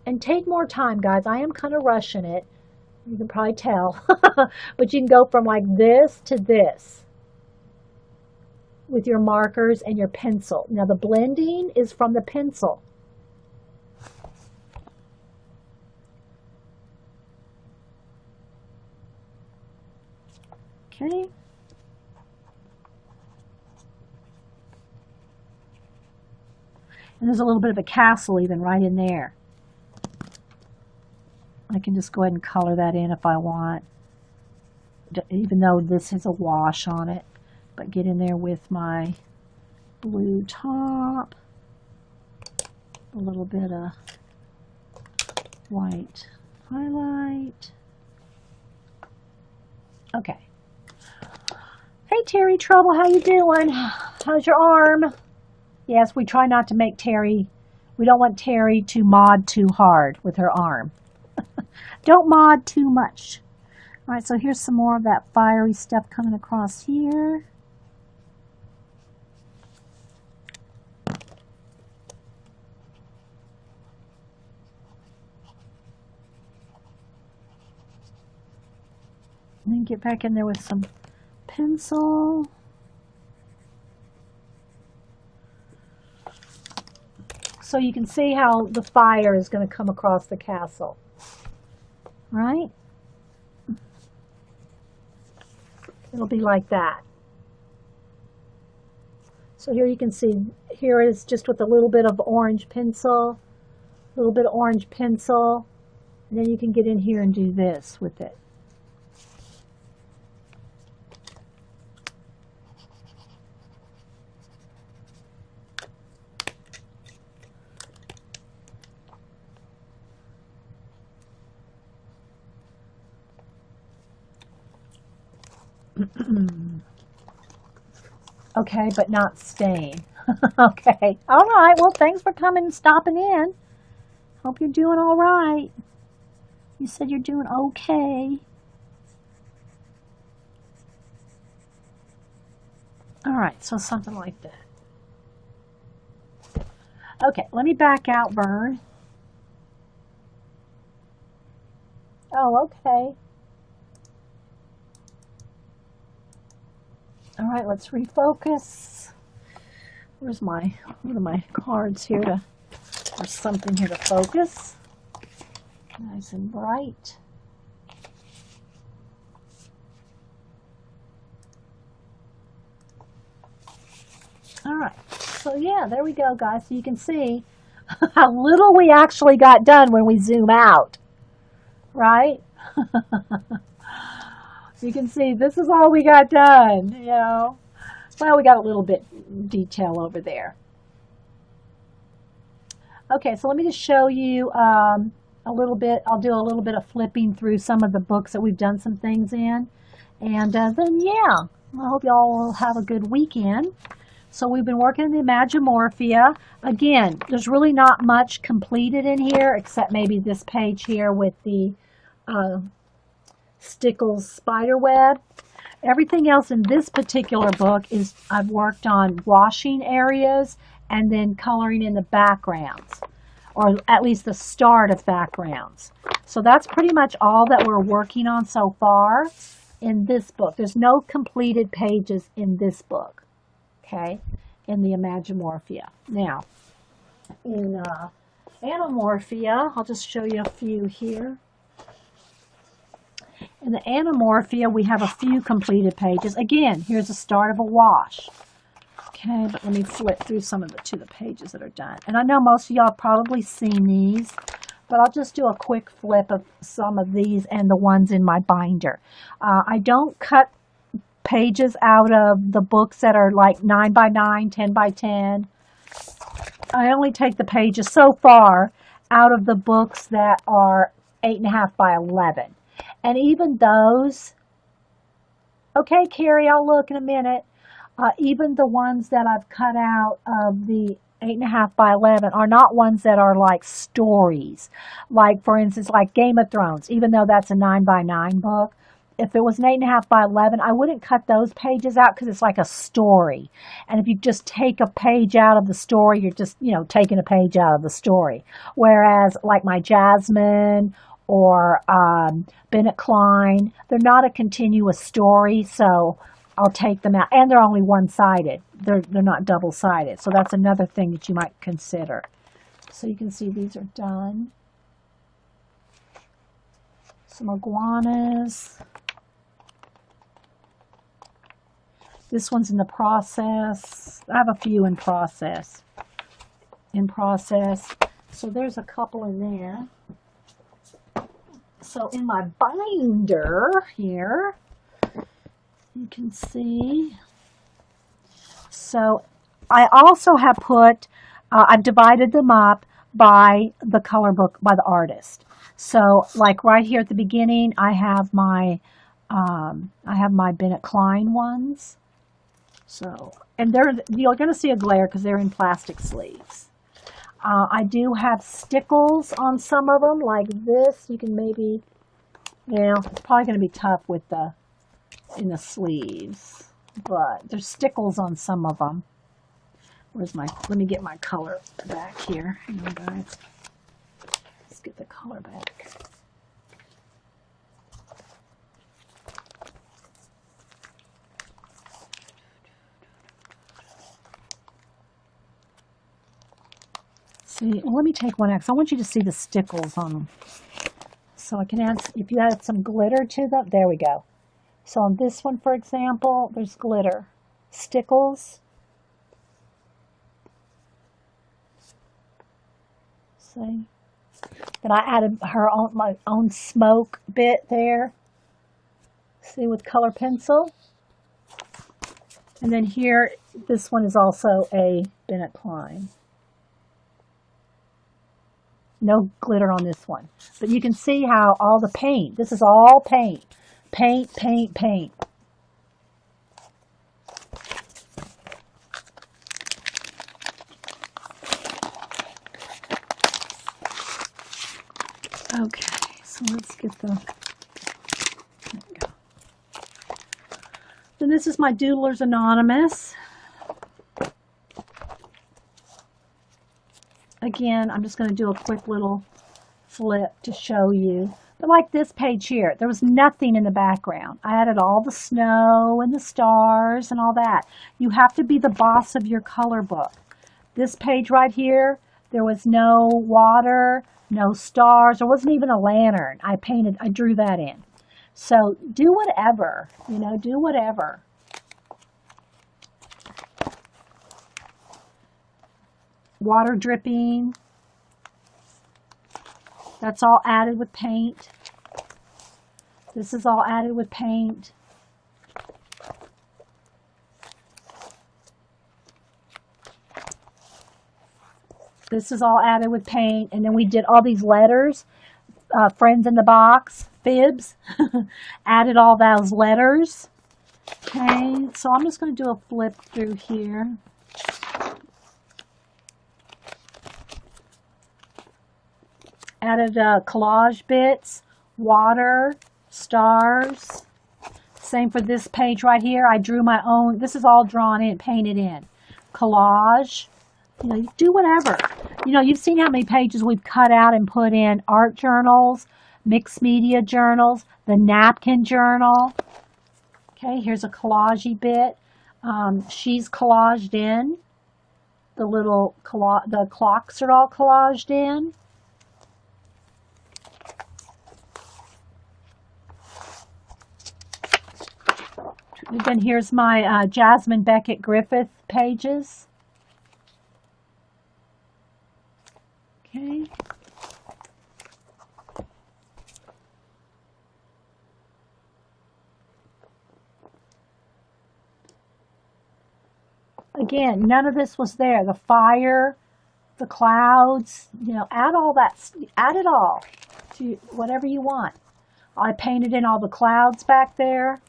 and take more time, guys. I am kind of rushing it. You can probably tell, but you can go from like this to this with your markers and your pencil. Now the blending is from the pencil. Okay. And there's a little bit of a castle even right in there. I can just go ahead and color that in if I want, even though this has a wash on it. But get in there with my blue top, a little bit of white highlight. Okay. Hey Terry Trouble, how you doing? How's your arm? Yes, we try not to make Terry, we don't want Terry to mod too hard with her arm. Don't mod too much. All right, so here's some more of that fiery stuff coming across here. And then get back in there with some pencil. So you can see how the fire is going to come across the castle, right? It'll be like that. So here you can see, here is just with a little bit of orange pencil, a little bit of orange pencil, and then you can get in here and do this with it. Okay, but not stain. Okay. All right. Well, thanks for coming and stopping in. Hope you're doing all right. You said you're doing okay. All right. So something like that. Okay. Let me back out, Vern. Oh, okay. All right, let's refocus. What are my cards here or something here to focus. Nice and bright. All right, so yeah, there we go, guys. So you can see how little we actually got done when we zoom out, right? You can see this is all we got done, you know. Well, we got a little bit detail over there. Okay, so let me just show you a little bit. I'll do a little bit of flipping through some of the books that we've done some things in. And then, yeah, I hope y'all will have a good weekend. So we've been working in the Imagimorphia. Again, there's really not much completed in here except maybe this page here with the Stickles spider web. Everything else in this particular book is I've worked on washing areas and then coloring in the backgrounds, or at least the start of backgrounds. So that's pretty much all that we're working on so far in this book. There's no completed pages in this book, okay, in the Imagimorphia. Now, in Animorphia, I'll just show you a few here. In the Animorphia, we have a few completed pages. Again, here's the start of a wash. Okay, but let me flip through some of the pages that are done. And I know most of y'all have probably seen these, but I'll just do a quick flip of some of these and the ones in my binder. I don't cut pages out of the books that are like 9 by 9, 10 by 10. I only take the pages so far out of the books that are 8.5 by 11. And even those, okay, Carrie, I'll look in a minute. Even the ones that I've cut out of the 8.5 by 11 are not ones that are like stories. Like, for instance, like Game of Thrones, even though that's a 9 by 9 book. If it was an 8.5 by 11, I wouldn't cut those pages out because it's like a story. And if you just take a page out of the story, you're just, taking a page out of the story. Whereas like my Jasmine or Bennett Klein, they're not a continuous story, so I'll take them out. And they're only one-sided. They're not double-sided. So that's another thing that you might consider. So you can see these are done. Some iguanas. This one's in the process. I have a few in process. So there's a couple in there. So in my binder here, you can see. So I also have put, I've divided them up by the color book, by the artist. So like right here at the beginning, I have my Bennett Klein ones. So, and you're going to see a glare because they're in plastic sleeves. I do have stickles on some of them, like this. You can maybe, it's probably going to be tough with in the sleeves, but there's stickles on some of them. Let me get my color back here. Hang on, guys. Let's get the color back. See, well, let me take one out because I want you to see the stickles on them. So I can add, if you add some glitter to them, there we go. So on this one, for example, there's glitter. Stickles. See? Then I added my own smoke bit there. See, with color pencil. And then here, this one is also a Bennett Klein. No glitter on this one. But you can see how all the paint, this is all paint. Paint, paint, paint. Okay, so let's get there we go. Then this is my Doodlers Anonymous. Again, I'm just going to do a quick little flip to show you. But like this page here, there was nothing in the background. I added all the snow and the stars and all that. You have to be the boss of your color book. This page right here, there was no water, no stars. There wasn't even a lantern. I drew that in. So do whatever, do whatever. Water dripping. That's all added with paint. This is all added with paint. This is all added with paint. And then we did all these letters. Friends in the box. Fibs. Added all those letters. Okay. So I'm just going to do a flip through here. Added collage bits, water, stars. Same for this page right here. I drew my own. This is all drawn in, painted in. Collage. You do whatever. You've seen how many pages we've cut out and put in art journals, mixed media journals, the napkin journal. Okay, here's a collage-y bit. She's collaged in. The clocks are all collaged in. And then here's my Jasmine Beckett Griffith pages. Okay. Again, none of this was there. The fire, the clouds, add all that, add it all to whatever you want. I painted in all the clouds back there.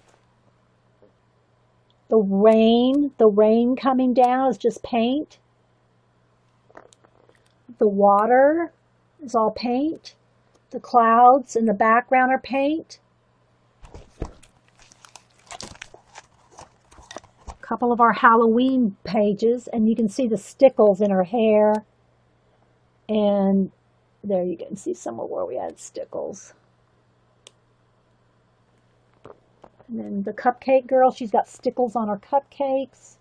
The rain coming down is just paint. The water is all paint. The clouds in the background are paint. A couple of our Halloween pages, and you can see the stickles in her hair. And there you can see somewhere where we had stickles. And then the cupcake girl, she's got stickles on her cupcakes.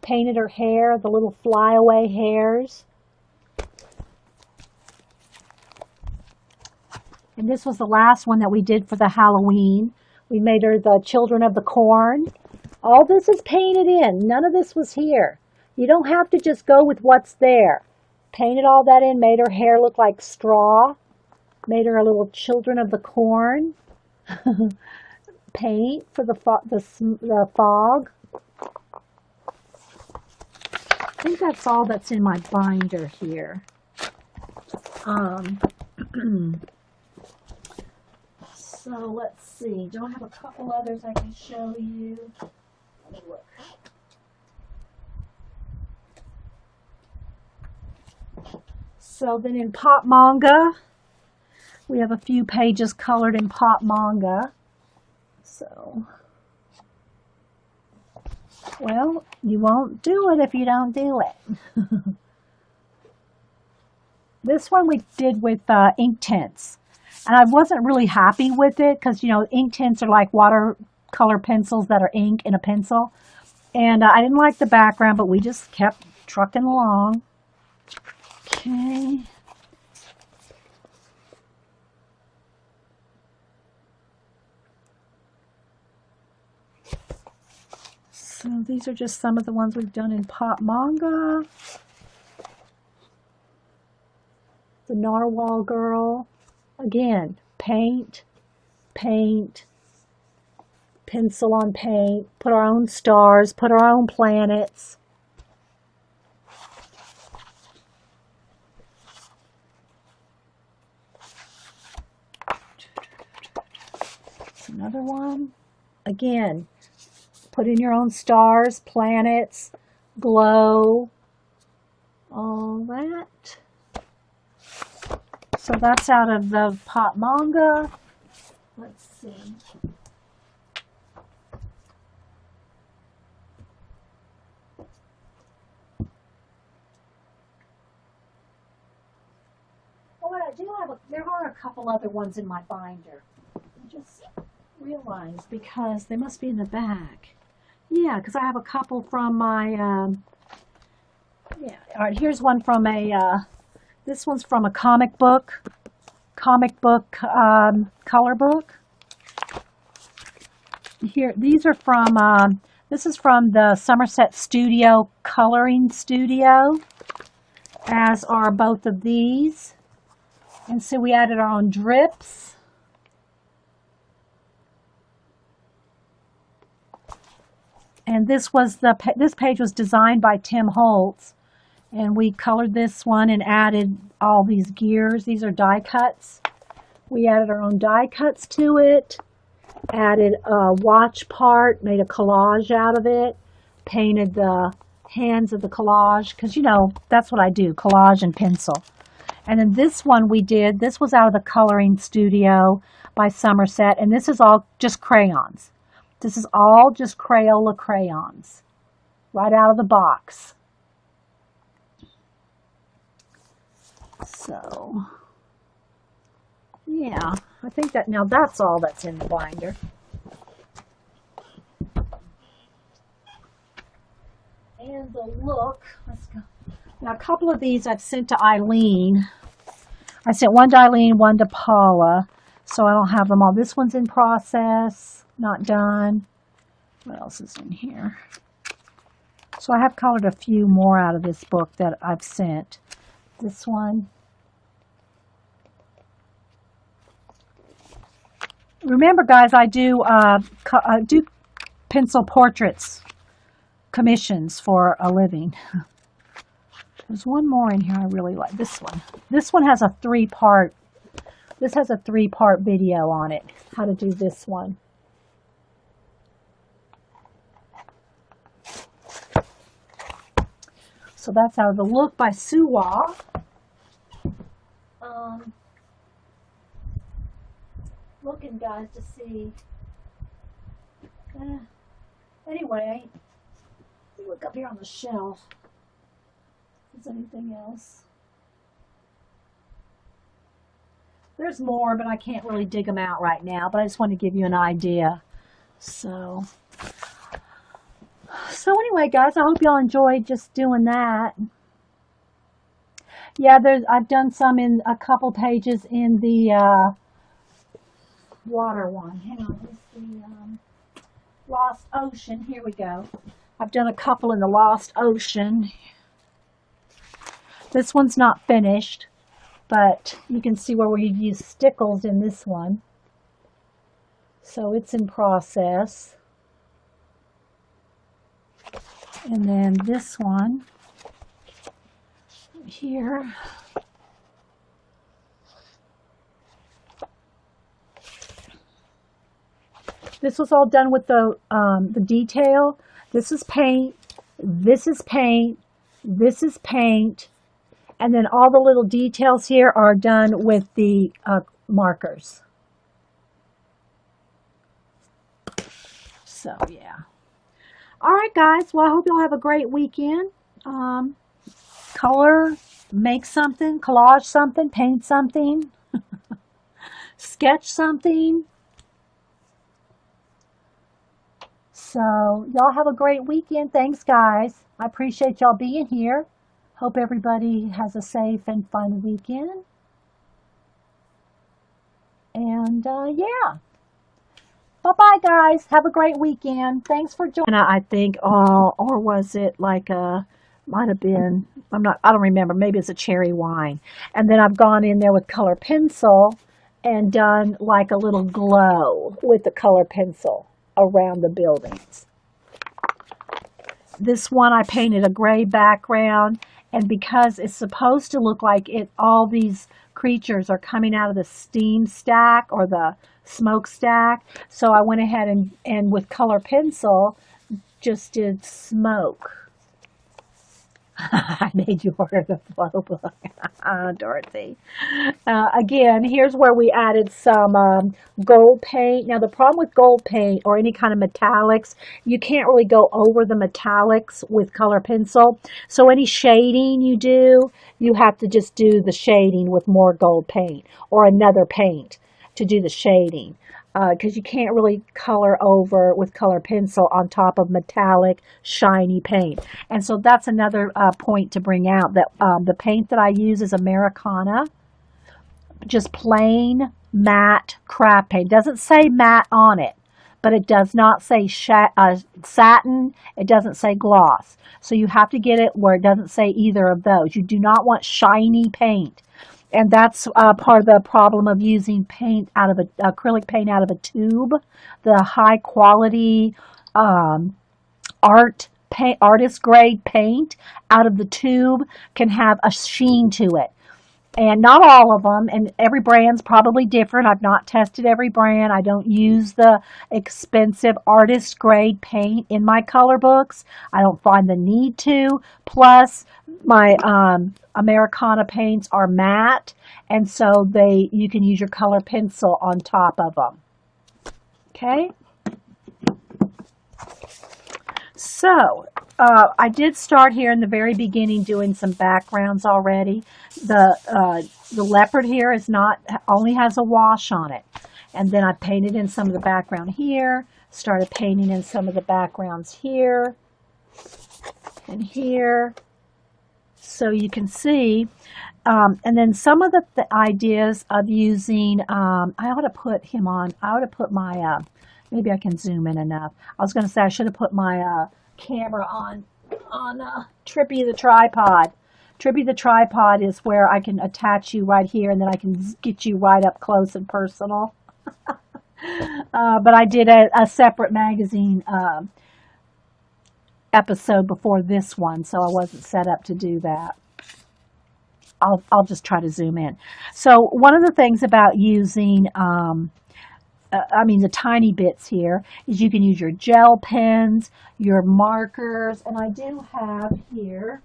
Painted her hair, the little flyaway hairs. And this was the last one that we did for the Halloween. We made her the Children of the Corn. All this is painted in. None of this was here. You don't have to just go with what's there. Painted all that in, made her hair look like straw. Made her a little Children of the Corn. Paint for the fog. I think that's all that's in my binder here. So let's see. Do I have a couple others I can show you? Let me look. So then in pop manga, we have a few pages colored in pop manga. So, well, you won't do it if you don't do it. This one we did with ink tints. And I wasn't really happy with it because, you know, ink tints are like watercolor pencils that are ink in a pencil. And I didn't like the background, but we just kept trucking along. Okay. So these are just some of the ones we've done in pop manga. The Narwhal Girl. Again, paint, paint, pencil on paint, put our own stars, put our own planets. Another one. Again, put in your own stars, planets, glow, all that. So that's out of the pop manga. Let's see. Oh, I do have there are a couple other ones in my binder. I just realized because they must be in the back. Yeah, because I have a couple from my, yeah. All right, here's one from a, this one's from a comic book color book. Here, these are from, this is from the Somerset Studio Coloring Studio, as are both of these. And so we added our own drips. And this was this page was designed by Tim Holtz. And we colored this one and added all these gears. These are die cuts. We added our own die cuts to it. Added a watch part, made a collage out of it. Painted the hands of the collage. Because, you know, that's what I do, collage and pencil. And then this one we did, this was out of the Coloring Studio by Somerset. And this is all just crayons. This is all just Crayola crayons. Right out of the box. So, yeah, I think that now that's all that's in the binder. And the look, let's go. Now, a couple of these I've sent to Eileen. I sent one to Eileen, one to Paula, so I don't have them all. This one's in process, not done. What else is in here? So I have colored a few more out of this book that I've sent. This one. Remember, guys, I do pencil portraits commissions for a living. There's one more in here I really like. This one. This one has a three-part. This has a three-part video on it. How to do this one. So that's out of the Look by Suwa. Looking, guys, to see. Anyway, look up here on the shelf. Is there anything else? There's more, but I can't really dig them out right now. But I just want to give you an idea. So anyway, guys, I hope y'all enjoyed just doing that. Yeah, I've done some in a couple pages in the water one. Hang on, it's the Lost Ocean. Here we go. I've done a couple in the Lost Ocean. This one's not finished, but you can see where we use stickles in this one. So it's in process. And then this one here. This was all done with the detail. This is paint. This is paint. This is paint. And then all the little details here are done with the markers. So, yeah. All right, guys. Well, I hope you'll have a great weekend. Color, make something, collage something, paint something, sketch something. So, y'all have a great weekend. Thanks, guys. I appreciate y'all being here. Hope everybody has a safe and fun weekend. And, yeah. Bye-bye, guys. Have a great weekend. Thanks for joining. I think, or was it like might have been, I don't remember. Maybe it's a cherry wine. And then I've gone in there with color pencil and done like a little glow with the color pencil around the buildings. This one I painted a gray background, and because it's supposed to look like all these creatures are coming out of the steam stack or the smokestack, so I went ahead and with color pencil just did smoke. I made you order the flow book, Dorothy. Again, here's where we added some gold paint. Now, the problem with gold paint or any kind of metallics, you can't really go over the metallics with color pencil. So any shading you do, you have to just do the shading with more gold paint or another paint to do the shading. Because you can't really color over with color pencil on top of metallic, shiny paint. And so that's another point to bring out, that the paint that I use is Americana. Just plain matte craft paint. It doesn't say matte on it, but it does not say satin. It doesn't say gloss. So you have to get it where it doesn't say either of those. You do not want shiny paint. And that's part of the problem of using paint out of acrylic paint out of a tube. The high quality artist grade paint out of the tube can have a sheen to it. And not all of them, and every brand's probably different. I've not tested every brand. I don't use the expensive artist grade paint in my color books. I don't find the need to. Plus, my Americana paints are matte, and so you can use your color pencil on top of them. Okay? So, I did start here in the very beginning doing some backgrounds already. The leopard here only has a wash on it. And then I painted in some of the background here, started painting in some of the backgrounds here and here. So you can see, and then some of the ideas of using, I ought to put my, maybe I can zoom in enough. I was going to say I should have put my camera on Trippy the tripod. Trippy the tripod is where I can attach you right here, and then I can get you right up close and personal. But I did a separate magazine episode before this one, so I wasn't set up to do that. I'll just try to zoom in. So one of the things about using the tiny bits here is you can use your gel pens, your markers, and I do have here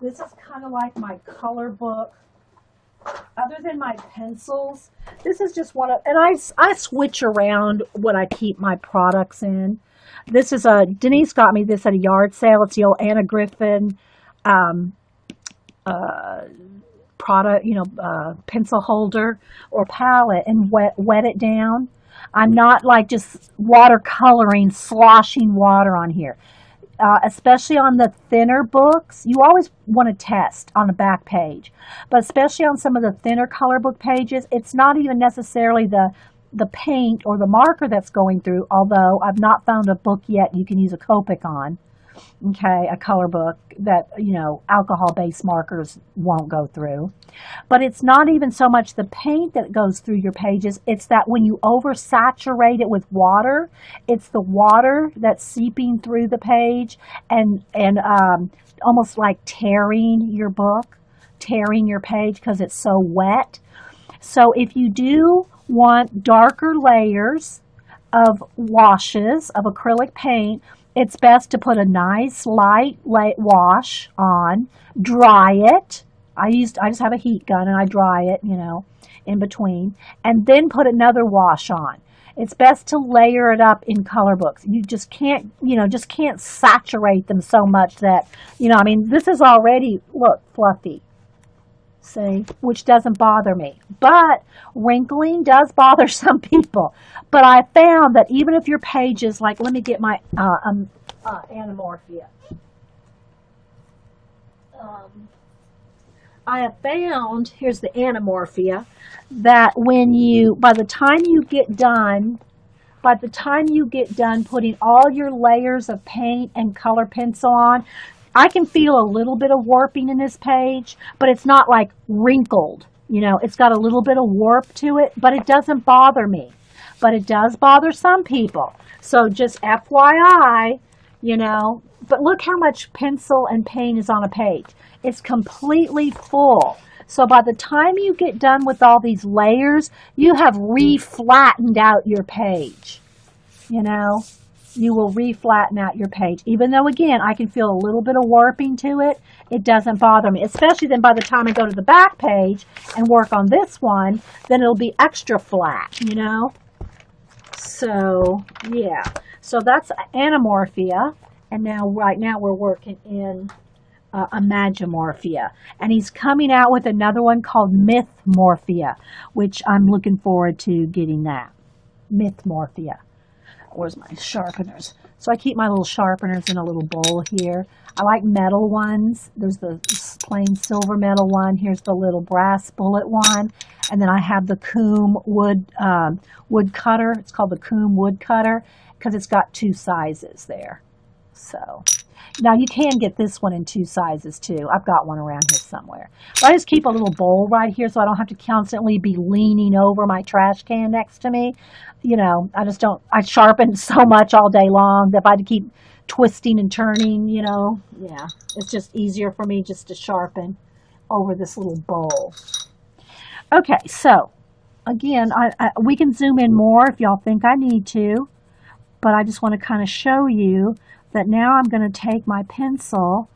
This is kind of like my color book. Other than my pencils, this is just one of, and I switch around what I keep my products in. This is Denise got me this at a yard sale. It's the old Anna Griffin um, product, pencil holder or palette, and wet it down. I'm not like just watercoloring, sloshing water on here. Especially on the thinner books, you always want to test on the back page, but especially on some of the thinner color book pages, it's not even necessarily the paint or the marker that's going through, although I've not found a book yet you can use a Copic on. Okay, a color book that, alcohol-based markers won't go through. But it's not even so much the paint that goes through your pages, it's that when you oversaturate it with water, it's the water that's seeping through the page and almost like tearing your book, tearing your page because it's so wet. So if you do want darker layers of washes of acrylic paint, it's best to put a nice light wash on, dry it. I just have a heat gun and I dry it, in between, and then put another wash on. It's best to layer it up in color books. You just can't saturate them so much that, this is already, look, fluffy. See, which doesn't bother me, but wrinkling does bother some people. But I found that even if your pages, like, let me get my Anamorphia. I have found, here's the Anamorphia, that by the time you get done putting all your layers of paint and color pencil on, I can feel a little bit of warping in this page, but it's not like wrinkled. It's got a little bit of warp to it, but it doesn't bother me. But it does bother some people. So just FYI, but look how much pencil and paint is on a page. It's completely full. So by the time you get done with all these layers, you have re-flattened out your page. You will re-flatten out your page. Even though, again, I can feel a little bit of warping to it, it doesn't bother me. Especially then by the time I go to the back page and work on this one, then it'll be extra flat, So, yeah. So that's Anamorphia. And right now we're working in Imagimorphia. And he's coming out with another one called Mythmorphia, which I'm looking forward to getting that. Mythmorphia. Where's my sharpeners? So I keep my little sharpeners in a little bowl here. I like metal ones. There's the plain silver metal one. Here's the little brass bullet one. And then I have the Coombe wood cutter. It's called the Coombe wood cutter because it's got two sizes there. So now you can get this one in two sizes too. I've got one around here somewhere. But I just keep a little bowl right here so I don't have to constantly be leaning over my trash can next to me. I sharpen so much all day long that if I had to keep twisting and turning, yeah, it's just easier for me just to sharpen over this little bowl. Okay, so again, we can zoom in more if y'all think I need to, but I just want to kind of show you that now I'm going to take my pencil.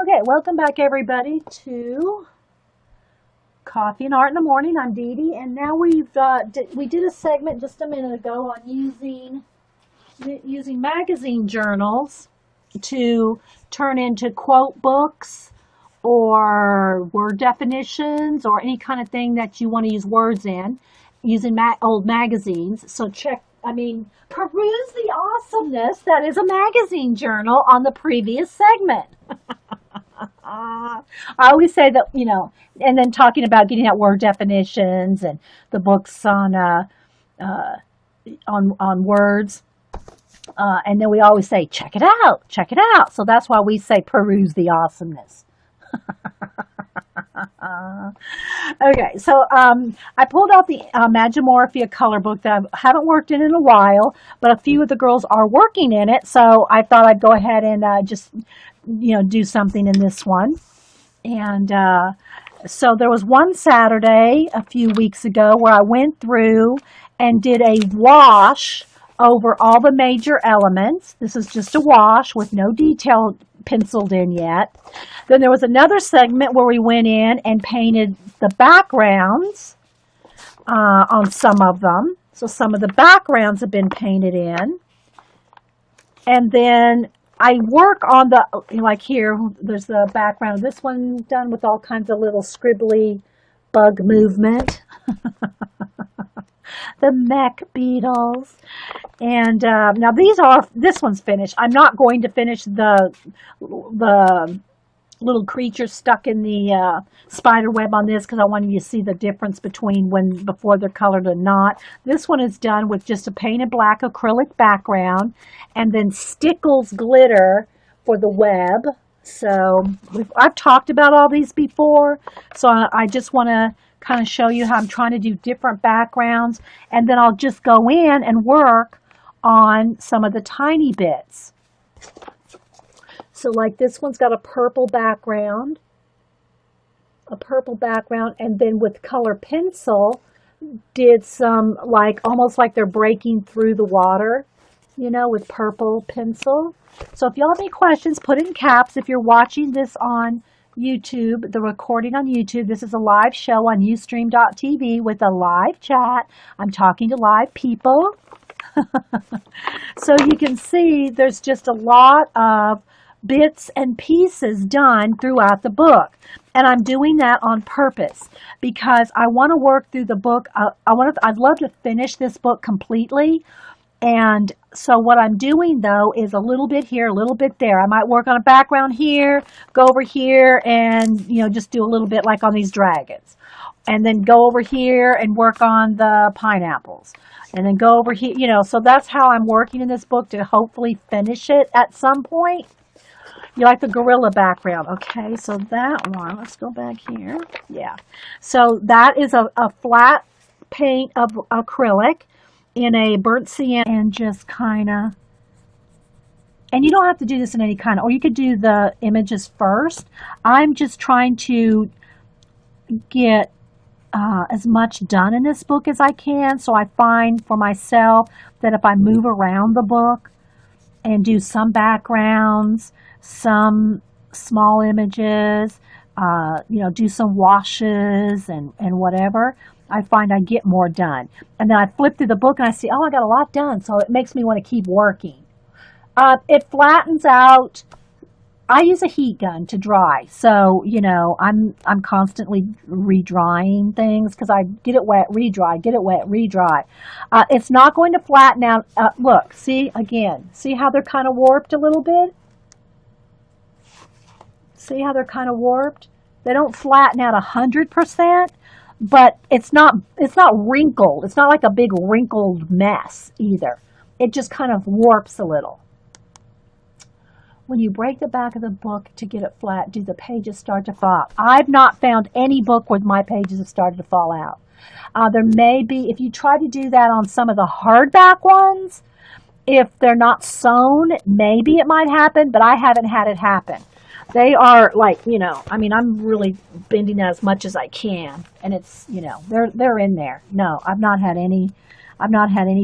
Okay, welcome back everybody to Coffee and Art in the Morning. I'm Dee Dee, and now we did a segment just a minute ago on using magazine journals to turn into quote books or word definitions or any kind of thing that you want to use words in using old magazines. So peruse the awesomeness that is a magazine journal on the previous segment. I always say that, and then talking about getting out word definitions and the books on words. And then we always say, check it out. So that's why we say peruse the awesomeness. Okay, so I pulled out the Imagimorphia color book that I haven't worked in a while, but a few of the girls are working in it, so I thought I'd go ahead and just do something in this one. And so there was one Saturday a few weeks ago where I went through and did a wash over all the major elements. This is just a wash with no detail penciled in yet. Then there was another segment where we went in and painted the backgrounds on some of them. So some of the backgrounds have been painted in. And then I work on the, like here, there's the background. This one done with all kinds of little scribbly bug movement. The mech beetles. And now this one's finished. I'm not going to finish the little creature stuck in the spider web on this because I wanted you to see the difference between before they're colored and not. This one is done with just a painted black acrylic background and then Stickles glitter for the web. So I've talked about all these before, so I just want to kind of show you how I'm trying to do different backgrounds, and then I'll just go in and work on some of the tiny bits. So like this one's got a purple background, and then with color pencil did some like almost like they're breaking through the water, you know, with purple pencil. So if y'all have any questions, put it in caps. If you're watching this on YouTube, the recording on YouTube, this is a live show on Ustream.tv with a live chat. I'm talking to live people. So you can see there's just a lot of bits and pieces done throughout the book. And I'm doing that on purpose because I want to work through the book. I'd love to finish this book completely. And so what I'm doing, though, is a little bit here, a little bit there. I might work on a background here, go over here, and, you know, just do a little bit like on these dragons. And then go over here and work on the pineapples. And then go over here, you know. So that's how I'm working in this book to hopefully finish it at some point. You like the gorilla background. Okay, so that one, let's go back here. Yeah. So that is a flat paint of acrylic in a burnt sienna, and just kind of, and you don't have to do this in any kind of, or you could do the images first. I'm just trying to get as much done in this book as I can, so I find for myself that if I move around the book and do some backgrounds, some small images, you know, do some washes and whatever, I find I get more done. And then I flip through the book and I see, oh, I got a lot done. So it makes me want to keep working. It flattens out. I use a heat gun to dry. So, you know, I'm constantly redrying things because I get it wet, redry, get it wet, redry. It's not going to flatten out. Look, see, again, see how they're kind of warped a little bit? See how they're kind of warped? They don't flatten out 100%. But it's not wrinkled. It's not like a big wrinkled mess either. It just kind of warps a little. When you break the back of the book to get it flat, do the pages start to fall out? I've not found any book where my pages have started to fall out. There may be, if you try to do that on some of the hardback ones, if they're not sewn, maybe it might happen, but I haven't had it happen. They are like, you know, I mean, I'm really bending that as much as I can, and it's, you know, they're in there. No, I've not had any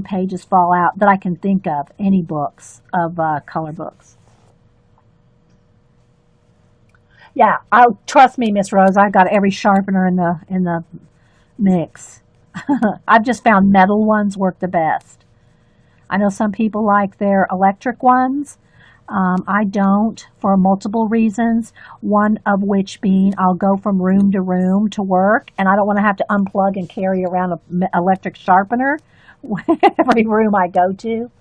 pages fall out that I can think of, any books of color books. Yeah, trust me, Miss Rose, I've got every sharpener in the mix. I've just found metal ones work the best. I know some people like their electric ones. I don't, for multiple reasons, one of which being I'll go from room to room to work, and I don't want to have to unplug and carry around an electric sharpener every room I go to.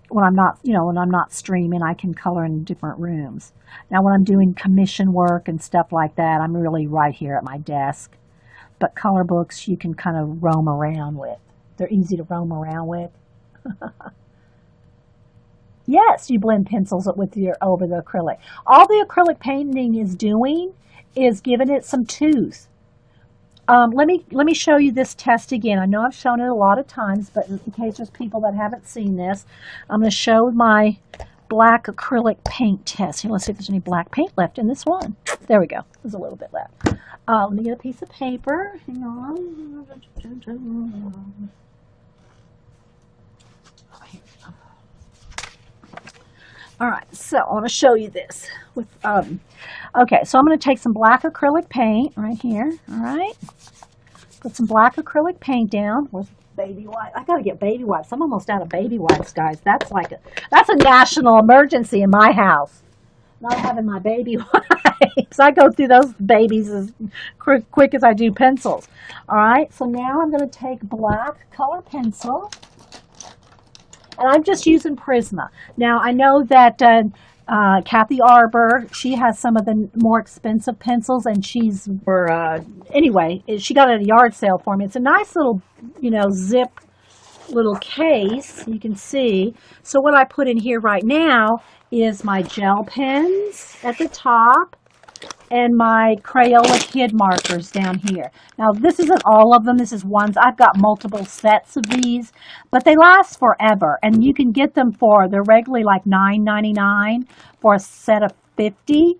When I'm not, you know, when I'm not streaming, I can color in different rooms. Now, when I'm doing commission work and stuff like that, I'm really right here at my desk. But color books, you can kind of roam around with. They're easy to roam around with. Yes, you blend pencils over the acrylic. All the acrylic painting is doing is giving it some tooth. Let me show you this test again. I know I've shown it a lot of times, but in case there's people that haven't seen this, I'm going to show my black acrylic paint test. Here, let's see if there's any black paint left in this one. There we go. There's a little bit left. Let me get a piece of paper. Hang on. All right, so I want to show you this. Okay, so I'm going to take some black acrylic paint right here. All right, put some black acrylic paint down with baby wipes. I got to get baby wipes. I'm almost out of baby wipes, guys. That's a national emergency in my house. Not having my baby wipes. I go through those babies as quick as I do pencils. All right, so now I'm going to take black color pencil. And I'm just using Prisma. Now, I know that Kathy Arbor, she has some of the more expensive pencils, and anyway, she got it at a yard sale for me. It's a nice little, zip little case, you can see. So what I put in here right now is my gel pens at the top and my Crayola Kid markers down here. Now, this isn't all of them. This is ones. I've got multiple sets of these, but they last forever, and you can get them they're regularly like $9.99 for a set of 50,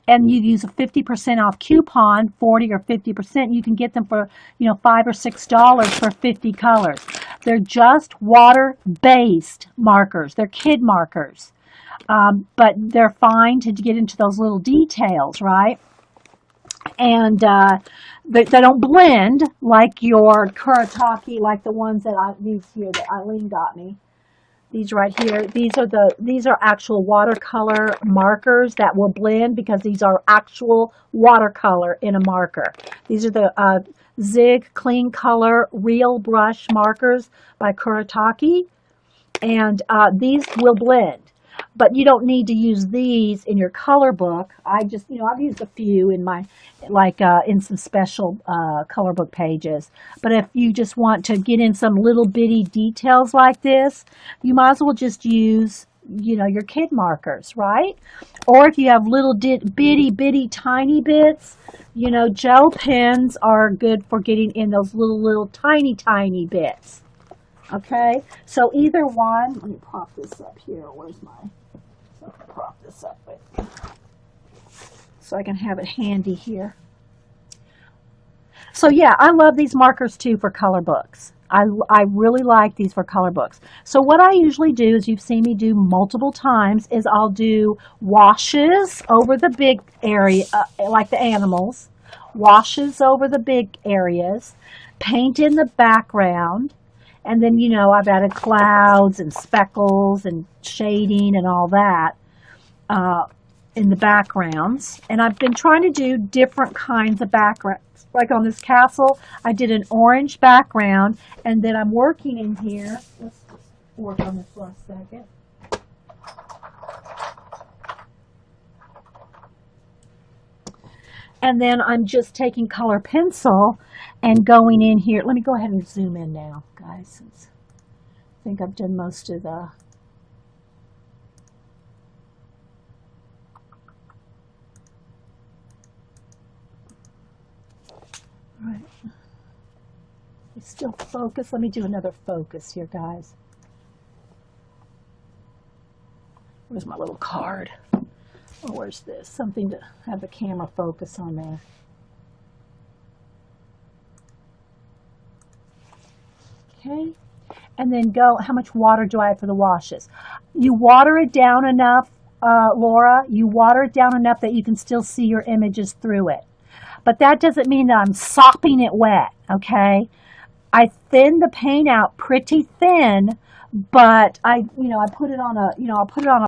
and you use a 50% off coupon, 40 or 50%. You can get them for, $5 or $6 for 50 colors. They're just water-based markers. They're kid markers. But they're fine to get into those little details, right? And they don't blend like your Kuretake, like the ones that I use here that Eileen got me. These right here, these are actual watercolor markers that will blend because these are actual watercolor in a marker. These are the Zig Clean Color Real Brush markers by Kuretake, and these will blend. But you don't need to use these in your color book. I've used a few in my, in some special color book pages. But if you just want to get in some little bitty details like this, you might as well just use, your kid markers, right? Or if you have little bitty tiny bits, gel pens are good for getting in those little tiny bits. Okay, so either one, let me prop this up here. Where's my, so I can prop this up so I can have it handy here. So yeah, I love these markers too for color books. I really like these for color books. So what I usually do, as you've seen me do multiple times, is I'll do washes over the big area, like the animals, washes over the big areas, paint in the background. And then, I've added clouds and speckles and shading and all that in the backgrounds. And I've been trying to do different kinds of backgrounds. Like on this castle, I did an orange background. And then I'm working in here. Let's just work on this for a second. And then I'm just taking color pencil and going in here. Let me go ahead and zoom in now, guys, since I think I've done most of the... All right. It's still focused. Let me do another focus here, guys. Where's my little card? Oh, where's this? Something to have the camera focus on there. Okay, and then how much water do I have for the washes? You water it down enough, Laura, you water it down enough that you can still see your images through it. But that doesn't mean that I'm sopping it wet, okay? I thin the paint out pretty thin, but I put it on a